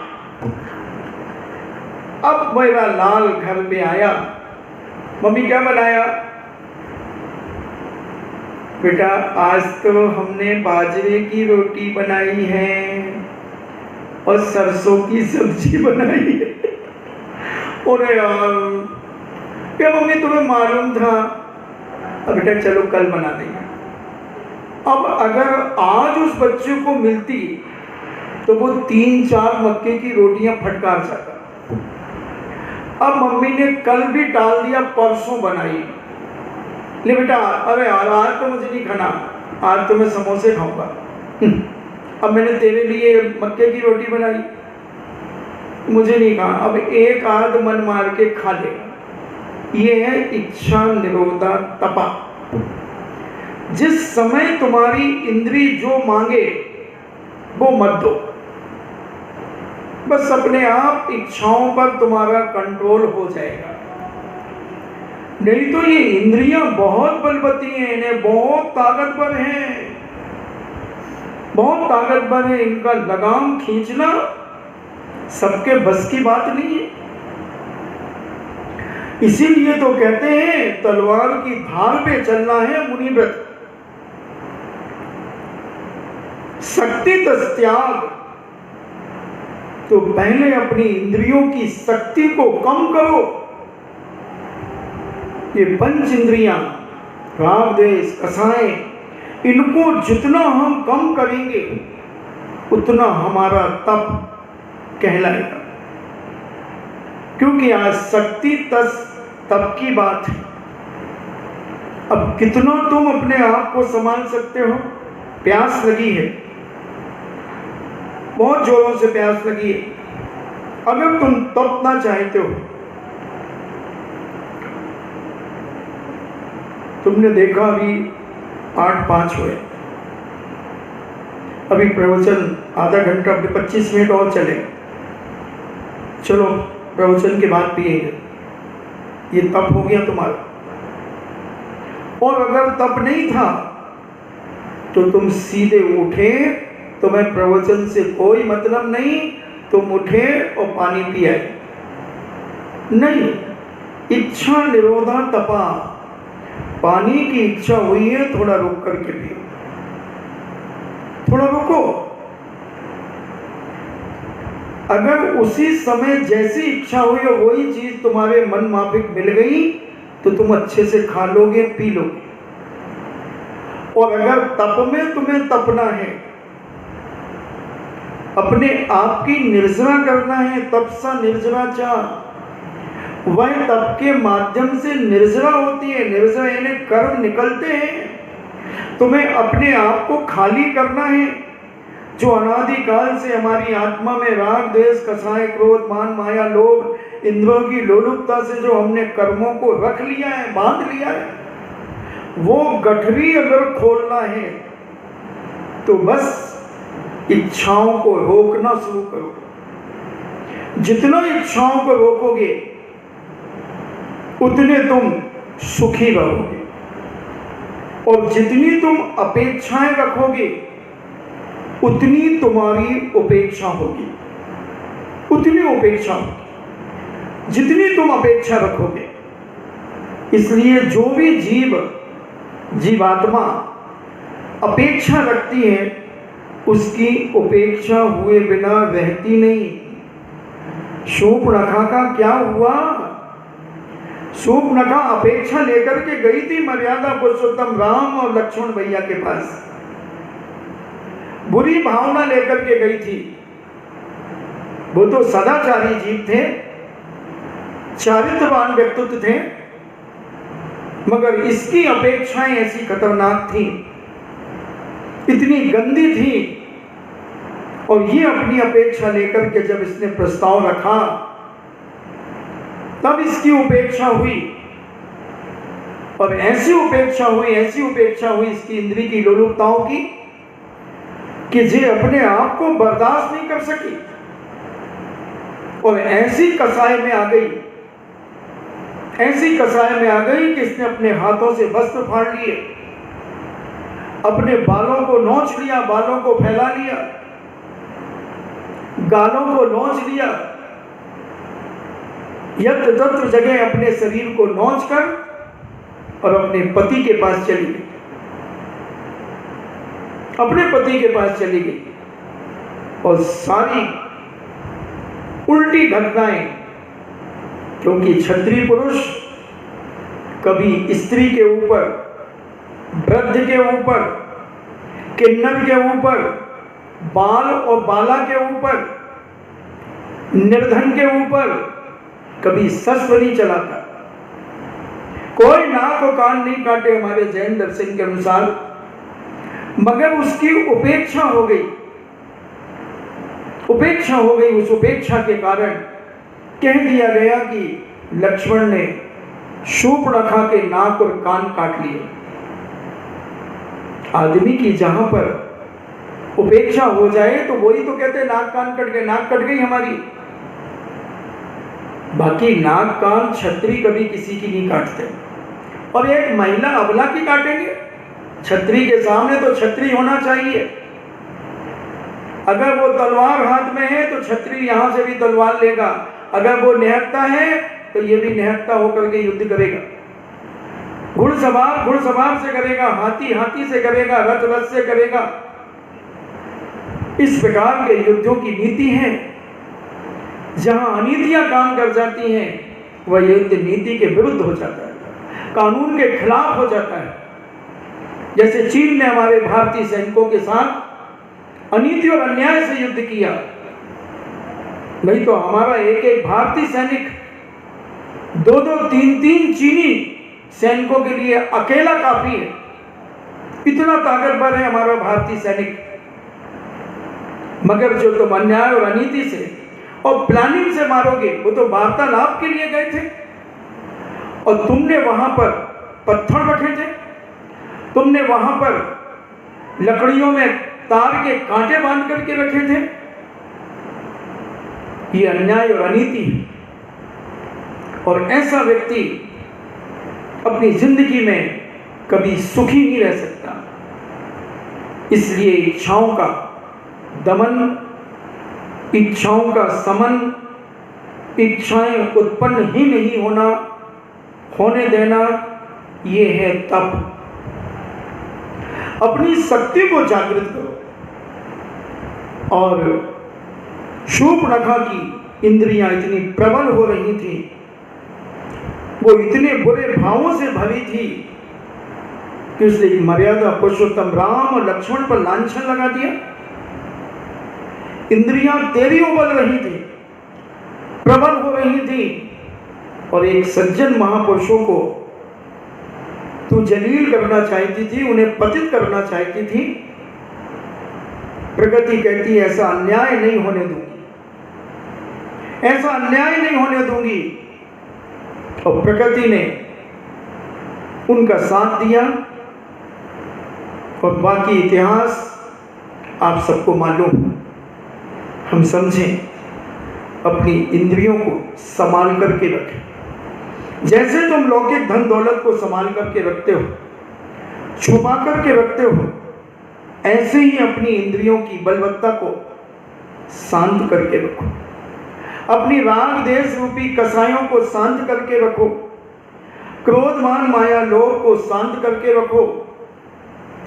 अब मेरा लाल घर में आया, मम्मी क्या बनाया? बेटा आज तो हमने बाजरे की रोटी बनाई है और सरसों की सब्जी बनाई है। अरे यार, क्या मम्मी तुम्हें मालूम था? अब बेटा चलो कल बना देंगे। अब अगर आज उस बच्चे को मिलती तो वो 3-4 मक्के की रोटियां फटकार जाता। अब मम्मी ने कल भी टाल दिया, परसों बनाई। ले बेटा, अरे यार आज तो मुझे नहीं खाना, आज तो मैं समोसे खाऊंगा। अब मैंने तेरे लिए मक्के की रोटी बनाई, मुझे नहीं खाना, अब एक आध मन मार के खा लेगा। ये है इच्छा निरोधा तपा। जिस समय तुम्हारी इंद्री जो मांगे वो मत दो। बस अपने आप इच्छाओं पर तुम्हारा कंट्रोल हो जाएगा। नहीं तो ये इंद्रियां बहुत बलवती हैं, इन्हें बहुत ताकतवर हैं, बहुत ताकतवर है। इनका लगाम खींचना सबके बस की बात नहीं है। इसीलिए तो कहते हैं तलवार की धार पे चलना है मुनिव्रत। शक्ति त्याग, तो पहले अपनी इंद्रियों की शक्ति को कम करो। ये पंच इंद्रियां, राग द्वेष कसाएं, इनको जितना हम कम करेंगे उतना हमारा तप कहलाएगा। क्योंकि आज शक्ति तप की बात है। अब कितना तुम अपने आप को संभाल सकते हो? प्यास लगी है, बहुत जोरों से प्यास लगी है। अगर तुम तपना चाहते हो, तुमने देखा अभी 8:05 हुए, अभी प्रवचन आधा घंटा 25 मिनट और चले, चलो प्रवचन के बाद पिएंगे। ये तप हो गया तुम्हारा। और अगर तप नहीं था तो तुम सीधे उठे, तुम्हें प्रवचन से कोई मतलब नहीं, तुम उठे और पानी पिए। नहीं, इच्छा निरोधा तपा, पानी की इच्छा हुई है, थोड़ा रुक करके पियो, थोड़ा रुको। अगर उसी समय जैसी इच्छा हुई और वही चीज तुम्हारे मन माफिक मिल गई तो तुम अच्छे से खा लोगे, पी लोगे। और अगर तप में तुम्हें तपना है, अपने आप की निर्जरा करना है, तपसा निर्जरा चाह, वह तप के माध्यम से निर्जरा होती है। निर्जरा यानी कर्म निकलते हैं। तुम्हें अपने आप को खाली करना है। जो अनादिकाल से हमारी आत्मा में राग द्वेष कसाय क्रोध मान माया लोभ इंद्रियों की लोलुपता से जो हमने कर्मों को रख लिया है, बांध लिया है, वो गठरी अगर खोलना है तो बस इच्छाओं को रोकना शुरू करो। जितना इच्छाओं को रोकोगे उतने तुम सुखी रहोगे, और जितनी तुम अपेक्षाएं रखोगे उतनी तुम्हारी उपेक्षा होगी, उतनी उपेक्षा होगी जितनी तुम अपेक्षा रखोगे। इसलिए जो भी जीवात्मा अपेक्षा रखती है उसकी उपेक्षा हुए बिना रहती नहीं। शूर्पणखा का क्या हुआ? शूर्पणखा अपेक्षा लेकर के गई थी मर्यादा पुरुषोत्तम राम और लक्ष्मण भैया के पास, बुरी भावना लेकर के गई थी। वो तो सदाचारी जीव थे, चारित्रवान व्यक्तित्व थे, मगर इसकी अपेक्षाएं ऐसी खतरनाक थी, इतनी गंदी थी। और ये अपनी अपेक्षा लेकर के जब इसने प्रस्ताव रखा तब इसकी उपेक्षा हुई, और ऐसी उपेक्षा हुई इसकी इंद्री की लोलुपताओं की कि जे अपने आप को बर्दाश्त नहीं कर सकी, और ऐसी कसाय में आ गई कि इसने अपने हाथों से वस्त्र फाड़ लिए, अपने बालों को नोच लिया, बालों को फैला लिया, गालों को नोच लिया, यत्र तत्र जगह अपने शरीर को नोच कर और अपने पति के पास चली गई, अपने पति के पास चली गई। और सारी उल्टी घटनाएं, क्योंकि क्षत्रिय पुरुष कभी स्त्री के ऊपर, वृद्ध के ऊपर, किन्नर के ऊपर, बाल और बाला के ऊपर, निर्धन के ऊपर कभी शस्त्र नहीं चलाता। कोई नाक और कान नहीं काटे हमारे जैन दर्शन के अनुसार, मगर उसकी उपेक्षा हो गई। उस उपेक्षा के कारण कह दिया गया कि लक्ष्मण ने शूर्पणखा के नाक और कान काट लिए। आदमी की जहां पर उपेक्षा हो जाए तो वही तो कहते हैं नाक कान कट गए, नाक कट गई हमारी। बाकी नाक कान छत्री कभी किसी की नहीं काटते, और एक महिला अबला की काटेंगे? छत्री के सामने तो छत्री होना चाहिए। अगर वो तलवार हाथ में है तो छत्री यहां से भी तलवार लेगा, अगर वो निहत्था है तो ये भी निहत्था होकर के युद्ध करेगा। घुड़सवार घुड़सवार से करेगा, हाथी हाथी से करेगा, रथ रथ से करेगा। इस प्रकार के युद्धों की नीति है। जहां अनीतियां काम कर जाती हैं वह युद्ध नीति के विरुद्ध हो जाता है, कानून के खिलाफ हो जाता है। जैसे चीन ने हमारे भारतीय सैनिकों के साथ अनीति और अन्याय से युद्ध किया, नहीं तो हमारा एक एक भारतीय सैनिक दो दो तीन तीन चीनी सैनिकों के लिए अकेला काफी है। इतना ताकतवर है हमारा भारतीय सैनिक। मगर जो तुम अन्याय और अनीति से और प्लानिंग से मारोगे, वो तो वार्तालाप के लिए गए थे और तुमने वहां पर पत्थर रखे थे, तुमने वहां पर लकड़ियों में तार के कांटे बांध करके रखे थे। ये अन्याय और अनीति है, और ऐसा व्यक्ति अपनी जिंदगी में कभी सुखी नहीं रह सकता। इसलिए इच्छाओं का दमन, इच्छाओं का समन, इच्छाएं उत्पन्न ही नहीं होने देना, ये है तप। अपनी शक्ति को जागृत करो। और शूर्पणखा की इंद्रियां इतनी प्रबल हो रही थी, वो इतने बुरे भावों से भरी थी कि उसने मर्यादा पुरुषोत्तम राम और लक्ष्मण पर लांछन लगा दिया। इंद्रियां तेरी उबल रही थी, प्रबल हो रही थी, और एक सज्जन महापुरुषों को तू जलील करना चाहती थी, उन्हें पतित करना चाहती थी। प्रकृति कहती है ऐसा अन्याय नहीं होने दूंगी, ऐसा अन्याय नहीं होने दूंगी। और प्रकृति ने उनका साथ दिया, और बाकी इतिहास आप सबको मालूम। हम समझें, अपनी इंद्रियों को संभाल करके रखें। जैसे तुम लौकिक धन दौलत को संभाल करके रखते हो, छुपा करके रखते हो, ऐसे ही अपनी इंद्रियों की बलवत्ता को शांत करके रखो। अपनी राग देश रूपी कसायों को शांत करके रखो। क्रोध मान माया लोभ को शांत करके रखो।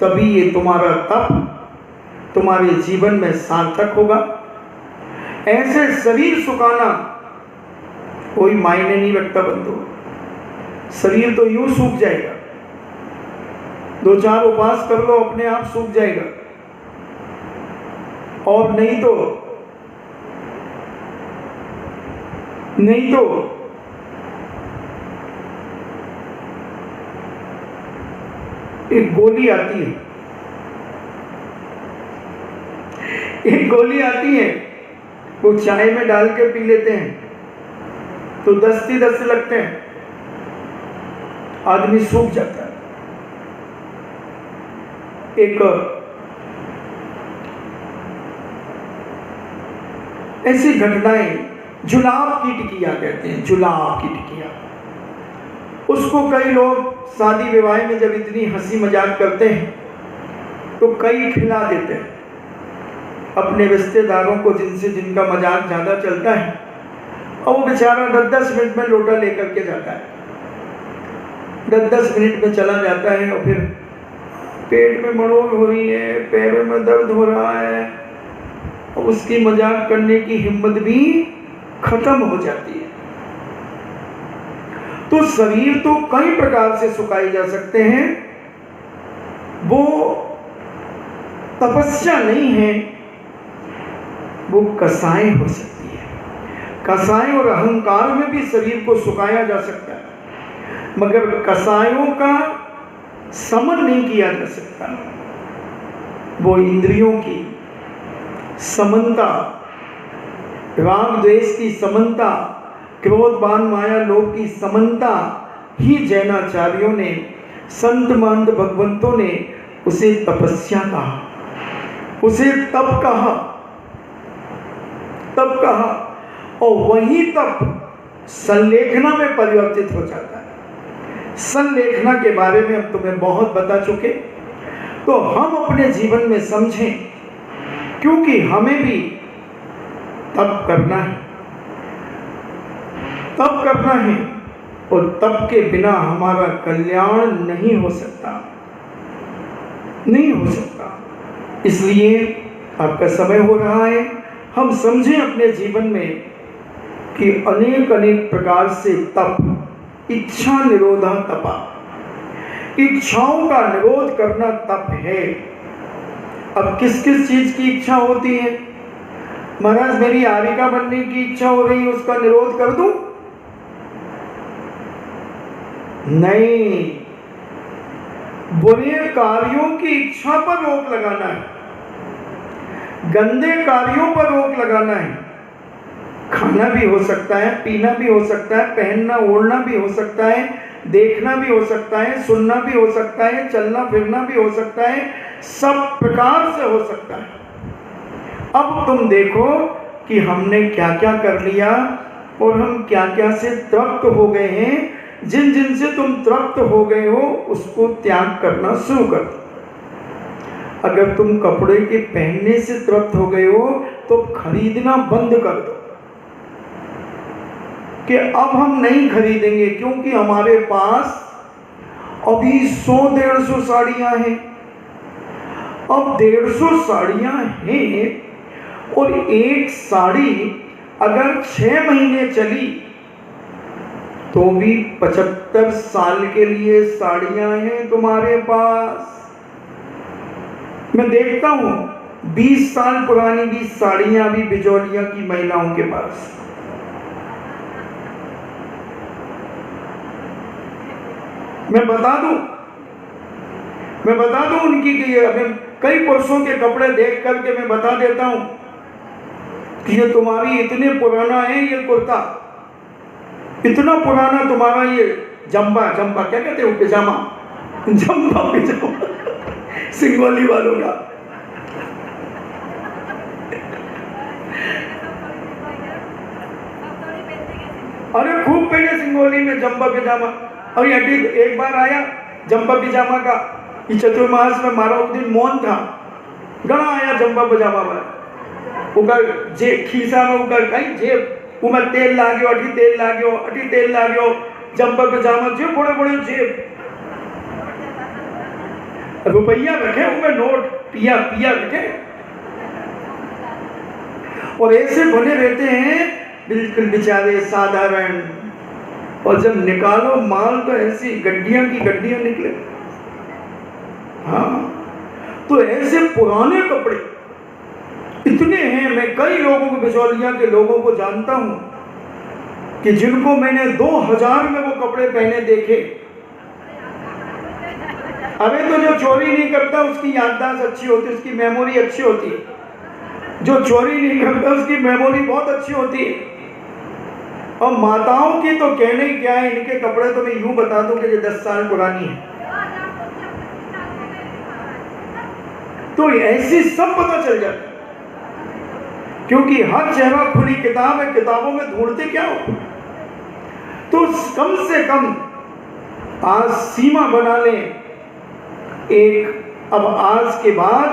तभी ये तुम्हारा तप तुम्हारे जीवन में सार्थक होगा। ऐसे शरीर सुखाना कोई मायने नहीं रखता बंधु। शरीर तो यूं सूख जाएगा, 2-4 उपवास कर लो, अपने आप सूख जाएगा। और नहीं तो एक गोली आती है, वो चाय में डाल के पी लेते हैं तो दस्ती लगते हैं, आदमी सूख जाता है। एक ऐसी घटनाएं जुलाब की टिकिया कहते हैं, जुलाब की टिकिया। उसको कई लोग शादी विवाह में जब इतनी हंसी मजाक करते हैं तो कई खिला देते हैं अपने रिश्तेदारों को जिनका मजाक ज़्यादा चलता है, और वो बेचारा 10-10 मिनट में लोटा लेकर के जाता है, 10-10 मिनट में चला जाता है, और फिर पेट में मड़ोड़ हो रही है, पैरों में दर्द हो रहा है, और उसकी मजाक करने की हिम्मत भी खत्म हो जाती है। तो शरीर तो कई प्रकार से सुखाए जा सकते हैं, वो तपस्या नहीं है, वो कसाई हो सकती है। कसाई और अहंकार में भी शरीर को सुखाया जा सकता है, मगर कसायों का समन नहीं किया जा सकता। वो इंद्रियों की समन्ता, राग द्वेष की समन्ता, क्रोध मान माया लोभ की समन्ता ही जैनाचार्यों ने, संत महंत भगवंतों ने उसे तपस्या कहा, उसे तप कहा, तप कहा। और वही तप संलेखना में परिवर्तित हो जाता है। संलेखना के बारे में हम तुम्हें बहुत बता चुके, तो हम अपने जीवन में समझें, क्योंकि हमें भी तप करना है, तप करना है, और तप के बिना हमारा कल्याण नहीं हो सकता, नहीं हो सकता। इसलिए आपका समय हो रहा है, हम समझें अपने जीवन में कि अनेक अनेक प्रकार से तप, इच्छा निरोधा तपा, इच्छाओं का निरोध करना तप है। अब किस किस चीज की इच्छा होती है? महाराज मेरी आरिका बनने की इच्छा हो रही है, उसका निरोध कर दूं? नहीं, बुरे कार्यों की इच्छा पर रोक लगाना है, गंदे कार्यों पर रोक लगाना है। खाना भी हो सकता है, पीना भी हो सकता है, पहनना ओढ़ना भी हो सकता है, देखना भी हो सकता है, सुनना भी हो सकता है, चलना फिरना भी हो सकता है, सब प्रकार से हो सकता है। अब तुम देखो कि हमने क्या क्या कर लिया और हम क्या क्या से तृप्त हो गए हैं। जिन जिन से तुम तृप्त हो गए हो उसको त्याग करना शुरू कर दो। अगर तुम कपड़े के पहनने से तृप्त हो गए हो तो खरीदना बंद कर दो कि अब हम नहीं खरीदेंगे, क्योंकि हमारे पास अभी 100-150 साड़ियां हैं। अब 150 साड़ियां हैं और एक साड़ी अगर 6 महीने चली तो भी 75 साल के लिए साड़ियां हैं तुम्हारे पास। मैं देखता हूं 20 साल पुरानी भी साड़ियां भी बिजौलिया की महिलाओं के पास। मैं बता दूं उनकी कि अभी कई पुरुषों के कपड़े देख करके मैं बता देता हूं कि ये तुम्हारी इतने पुराना है ये कुर्ता, इतना पुराना तुम्हारा ये जंबा क्या कहते हो, पिजामा, जंबा पिजामा सिंगोली वालों का। अरे खूब पहने सिंगोली में जंबा पिजामा। और ये एक बार आया जंबा पिजामा का, ये चतुर्मास में मारा उस दिन मौन था, घना आया जंबा पिजामा में, उकर जे खीसा में उकर कहीं जेब उमर तेल लाग्यो, अठी तेल लाग्यो, जंबा पिजामा जेब बड़े बड़े जेब, रुपया रखे उनमें नोट पिया रखे, और ऐसे बने रहते हैं बिल्कुल बेचारे साधारण। और जब निकालो माल तो ऐसी गड्डियां की गड्डियां निकले। हाँ, तो ऐसे पुराने कपड़े इतने हैं। मैं कई लोगों को, बिचौलिया के लोगों को जानता हूं कि जिनको मैंने 2000 में वो कपड़े पहने देखे। अबे तो जो चोरी नहीं करता उसकी याददाश्त अच्छी होती, उसकी मेमोरी अच्छी होती है। जो चोरी नहीं करता उसकी मेमोरी बहुत अच्छी होती है। और माताओं की तो कहने ही क्या है, इनके कपड़े तो मैं यूं बता दूं कि ये 10 साल पुरानी है। तो ऐसी सब पता चल जाता है, क्योंकि हर चेहरा खुली किताब है, किताबों में ढूंढते क्या हो। तो कम से कम आज सीमा बना लें एक, अब आज के बाद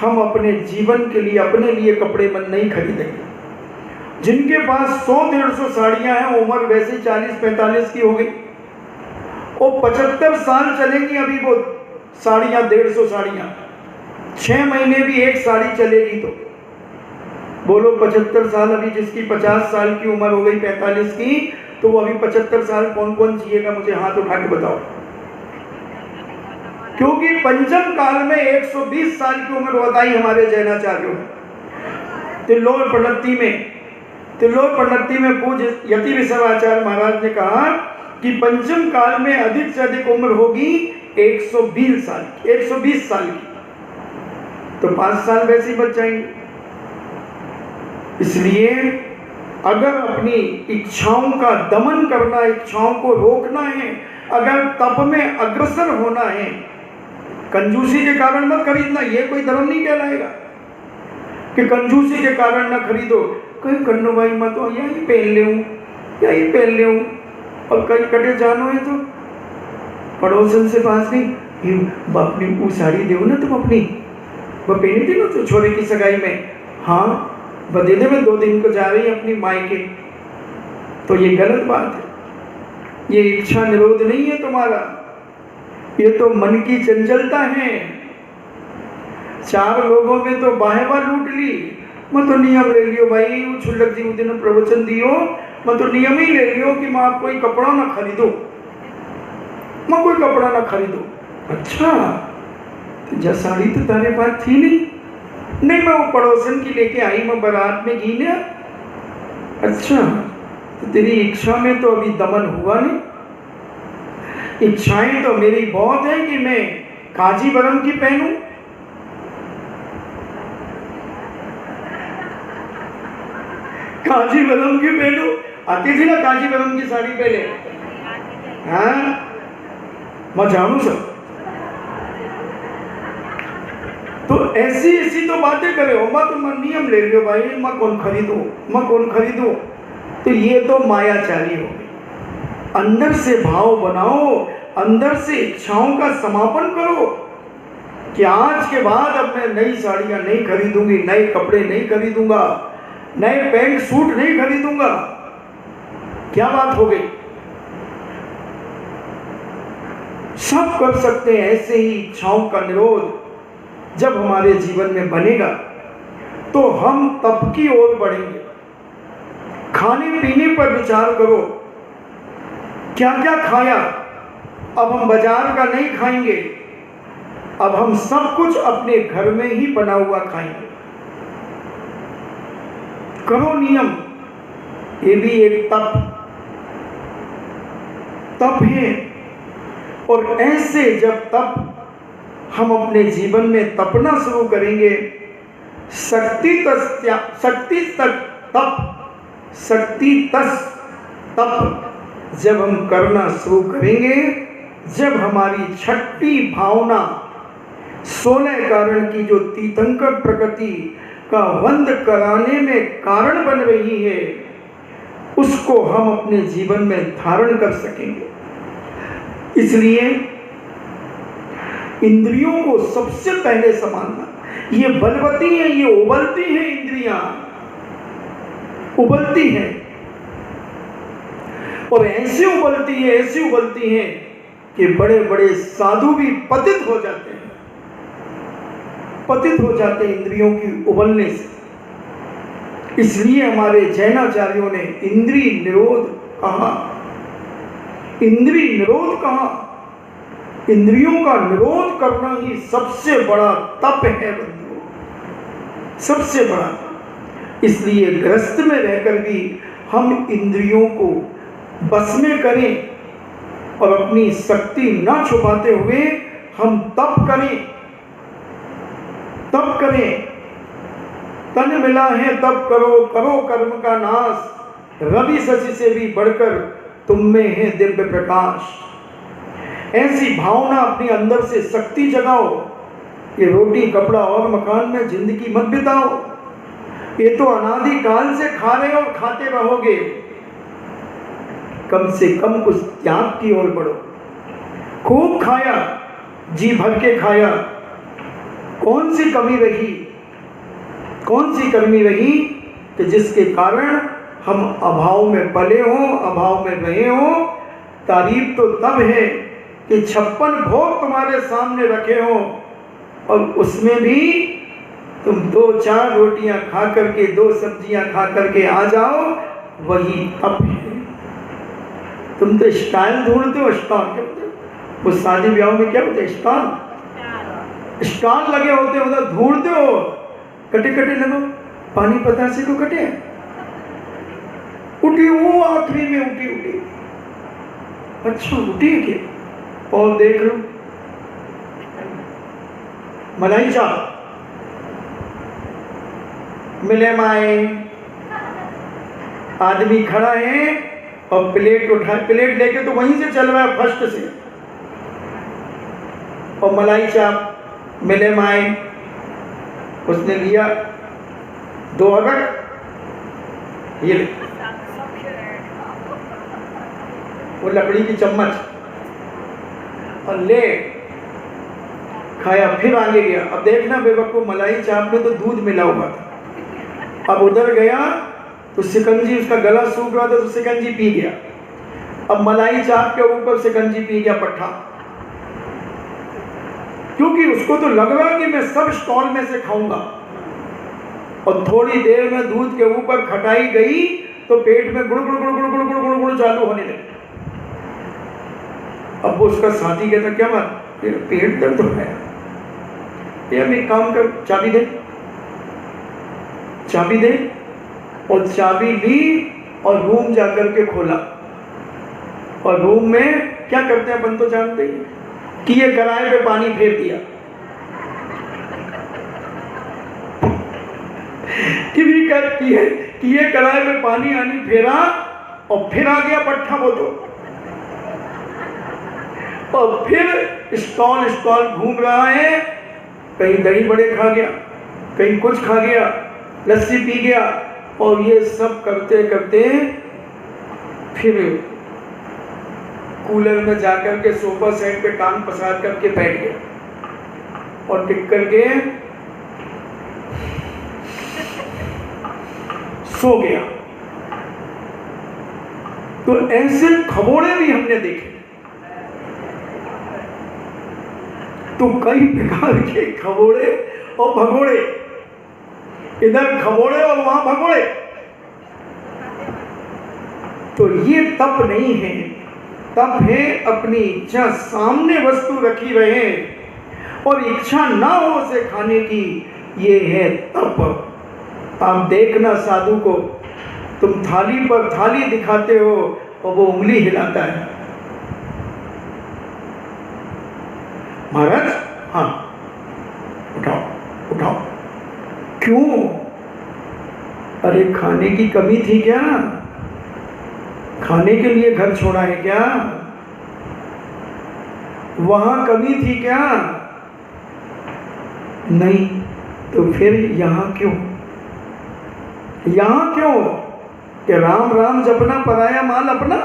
हम अपने जीवन के लिए, अपने लिए कपड़े मन नहीं खरीदेंगे। जिनके पास 100-150 साड़ियां हैं, उम्र वैसे 40-45 की हो गई और 75 साल चलेंगी अभी वो साड़ियां, 150 साड़ियां। 6 महीने भी एक साड़ी चलेगी तो बोलो 75 साल। अभी जिसकी 50 साल की उम्र हो गई, 45 की, तो वो अभी 75 साल कौन कौन जिएगा? मुझे हाथ उठा के बताओ। क्योंकि पंचम काल में 120 साल की उम्र बताई हमारे जैनाचार्यों ने। तिल्लोर पन्नती में पूज्य यति विश्वाचार्य महाराज ने कहा कि पंचम काल में अधिक से अधिक उम्र होगी 120 साल की, तो 5 साल वैसे ही बच जाएंगे। इसलिए अगर अपनी इच्छाओं का दमन करना, इच्छाओं को रोकना है, अगर तप में अग्रसर होना है, कंजूसी के कारण मत खरीदना, ये कोई धर्म नहीं कहलाएगा कि कंजूसी के कारण ना खरीदो। कहीं कन्नो भाई मत हो, यही पहन ले हूँ, यही पहन ले हूँ, और कहीं कटे जानो है तो पड़ोसन से पास गई, अपनी वो साड़ी दो ना, तुम अपनी वो पहनी थी ना तो छोरे की सगाई में, हाँ बदे दे, मैं 2 दिन को जा रही अपनी मायके। तो ये गलत बात है, ये इच्छा निरोध नहीं है तुम्हारा, ये तो मन की चंचलता है। 4 लोगों में तो बाहेबा लूट ली, मैं तो नियम ले लियो भाई, वो छुल्लक जी उस दिन प्रवचन दियो, मैं तो नियम ही ले लियो कि मैं कोई कपड़ा ना खरीदो, मैं कोई कपड़ा ना खरीदो। अच्छा तो जा साड़ी तो तारे पास थी नहीं, नहीं मैं वो पड़ोसन की लेके आई, मैं बारात में गई ना। अच्छा तो तेरी इच्छा में तो अभी दमन हुआ नहीं, इच्छाएं तो मेरी बहुत है कि मैं कांजीवरम की पहनूं, कांजीवरम की पहनूं, आती थी ना कांजीवरम की साड़ी पहले, हाँ मैं जानू सब। तो ऐसी ऐसी तो बातें करे हो, मैं तो मैं नियम ले लियो भाई, मैं कौन खरीदूं, मैं कौन खरीदूं। तो ये तो मायाचारी हो गई। अंदर से भाव बनाओ, अंदर से इच्छाओं का समापन करो कि आज के बाद अब मैं नई साड़ियां नहीं खरीदूंगी, नए कपड़े नहीं खरीदूंगा, नए पैंट सूट नहीं खरीदूंगा। क्या बात हो गई? सब कर सकते हैं। ऐसे ही इच्छाओं का निरोध जब हमारे जीवन में बनेगा तो हम तप की ओर बढ़ेंगे। खाने पीने पर विचार करो, क्या क्या खाया, अब हम बाजार का नहीं खाएंगे, अब हम सब कुछ अपने घर में ही बना हुआ खाएंगे। करो नियम, ये भी एक तप है। और ऐसे जब तप हम अपने जीवन में तपना शुरू करेंगे, शक्ति तस तप जब हम करना शुरू करेंगे, जब हमारी छठी भावना 16 कारण की जो तीर्थंकर प्रकृति का वंद कराने में कारण बन रही है, उसको हम अपने जीवन में धारण कर सकेंगे। इसलिए इंद्रियों को सबसे पहले संभालना। ये बलवती है, ये उबलती है, इंद्रियां उबलती हैं, और ऐसे उबलती हैं कि बड़े बड़े साधु भी पतित हो जाते हैं इंद्रियों की उबलने से। इसलिए हमारे जैनाचार्यों ने इंद्रिय निरोध कहा। इंद्रियों का निरोध करना ही सबसे बड़ा तप है बंधुओं, सबसे बड़ा। इसलिए गृहस्थ में रहकर भी हम इंद्रियों को बस में करें और अपनी शक्ति न छुपाते हुए हम तप करें। तन मिला है तप करो कर्म का नाश, रवि शशि से भी बढ़कर तुम में है दिव्य प्रकाश। ऐसी भावना अपने अंदर से शक्ति जगाओ। ये रोटी कपड़ा और मकान में जिंदगी मत बिताओ, ये तो अनादि काल से खा रहे और खाते रहोगे। कम से कम कुछ त्याग की ओर बढ़ो। खूब खाया, जी भर के खाया, कौन सी कमी रही कि जिसके कारण हम अभाव में पले हों, अभाव में रहे हों। तारीफ तो तब है कि 56 भोग तुम्हारे सामने रखे हों और उसमें भी तुम 2-4 रोटियां खा करके, 2 सब्जियां खा करके आ जाओ, वही तप है। तुम तो स्टाइल ढूंढते हो, स्टॉल। उस शादी ब्याह में क्या होता है? स्टॉल लगे होते हो, उधर ढूंढते हो, कटे लगो, पानी पता से तो कटे, उठी वो आखिरी में उठी। अच्छा उठी है क्या? और देख लो मलाई चाप मिले माए, आदमी खड़ा है और प्लेट लेके तो वहीं से चल रहा है फर्स्ट से, और मलाई चाप मिले माए, उसने लिया 2 अदरक, ये ले, वो लकड़ी की चम्मच, और ले खाया। फिर आगे गया। अब देखना बेवकूफ, मलाई चाप में तो दूध मिला हुआ था। अब उधर गया तो शिकंजी, उसका गला सूख रहा था तो शिकंजी पी गया। अब मलाई चाप के ऊपर शिकंजी पी गया पट्ठा, क्योंकि उसको तो लग रहा कि मैं सब स्टॉल में से खाऊंगा। और थोड़ी देर में दूध के ऊपर खटाई गई तो पेट में गुड़ गुड़ गुड़ गुड़ गुड़ गुड़ गुड़ गुड़ चालू होने लगे। अब वो उसका साथी कहता, क्या बात, पेट दर्द हो रहा है? यार एक काम कर, चाबी दे, चाबी दे। और चाबी ली और रूम जाकर के खोला। और रूम में क्या करते हैं अपन तो जानते हैं कि ये कढ़ाई पे पानी फेर दिया कि ये कढ़ाई में पानी आनी फेरा, और फिर आ गया पट्ठा वो तो। और फिर स्टॉल स्टॉल घूम रहा है, कहीं दही बड़े खा गया, कहीं कुछ खा गया, लस्सी पी गया, और ये सब करते करते फिर कूलर में जाकर के सोफा सेट पे टांग पसार करके बैठ गया और टिक करके सो गया। तो ऐसे खबोड़े भी हमने देखे। तो कई प्रकार के खबोड़े और भगोड़े, इधर खबोड़े और वहां भगोड़े। तो ये तप नहीं है, तप है अपनी इच्छा सामने वस्तु रखी रहे और इच्छा ना हो उसे खाने की, ये है तप। आप देखना साधु को, तुम थाली पर थाली दिखाते हो और वो उंगली हिलाता है, महाराज हाँ उठाओ उठाओ। क्यों? अरे खाने की कमी थी क्या? खाने के लिए घर छोड़ा है क्या? वहां कमी थी क्या? नहीं, तो फिर यहां क्यों? यहां क्यों कि राम राम जपना पराया माल अपना?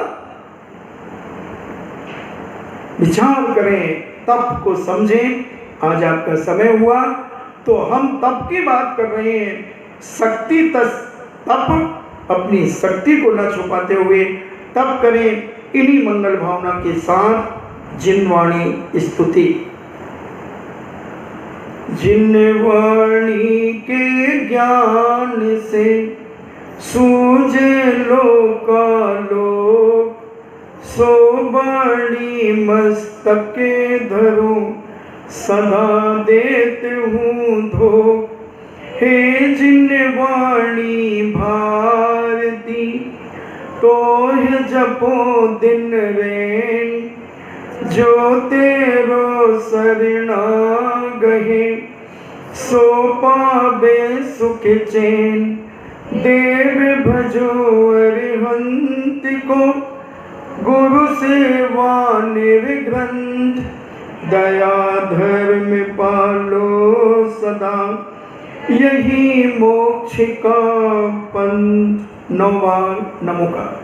विचार करें, तप को समझें। आज आपका समय हुआ तो हम तप की बात कर रहे हैं। शक्ति तप, अपनी शक्ति को न छुपाते हुए तप करें। इन्हीं मंगल भावना के साथ जिनवाणी स्तुति। जिनवाणी के ज्ञान से सूझे लोकालोक, सो बाणी मस्तके धरो, सदा देते हूँ धो। हे जिनवाणी भारती, तो है जपो दिन रैन, जो तेरो शरणा गहे, सो पावे सुख चैन। देव भजो अरिहंत को, गुरु सेवा निर्ग्रंथ, दया धर्म पालो सदा, यही मोक्ष का पंथ। नौवा नमोकार।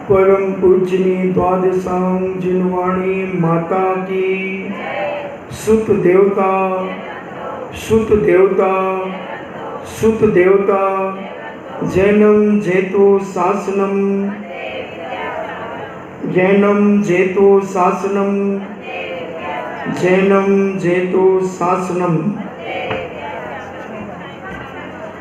परम पूजनी द्वादशांग जिनवाणी माता की। सुत देवता सुत देवता सुत देवता, जैनम जेतु शासनम, जैनम जेतु शासनम, जैनम जेतु शासनम।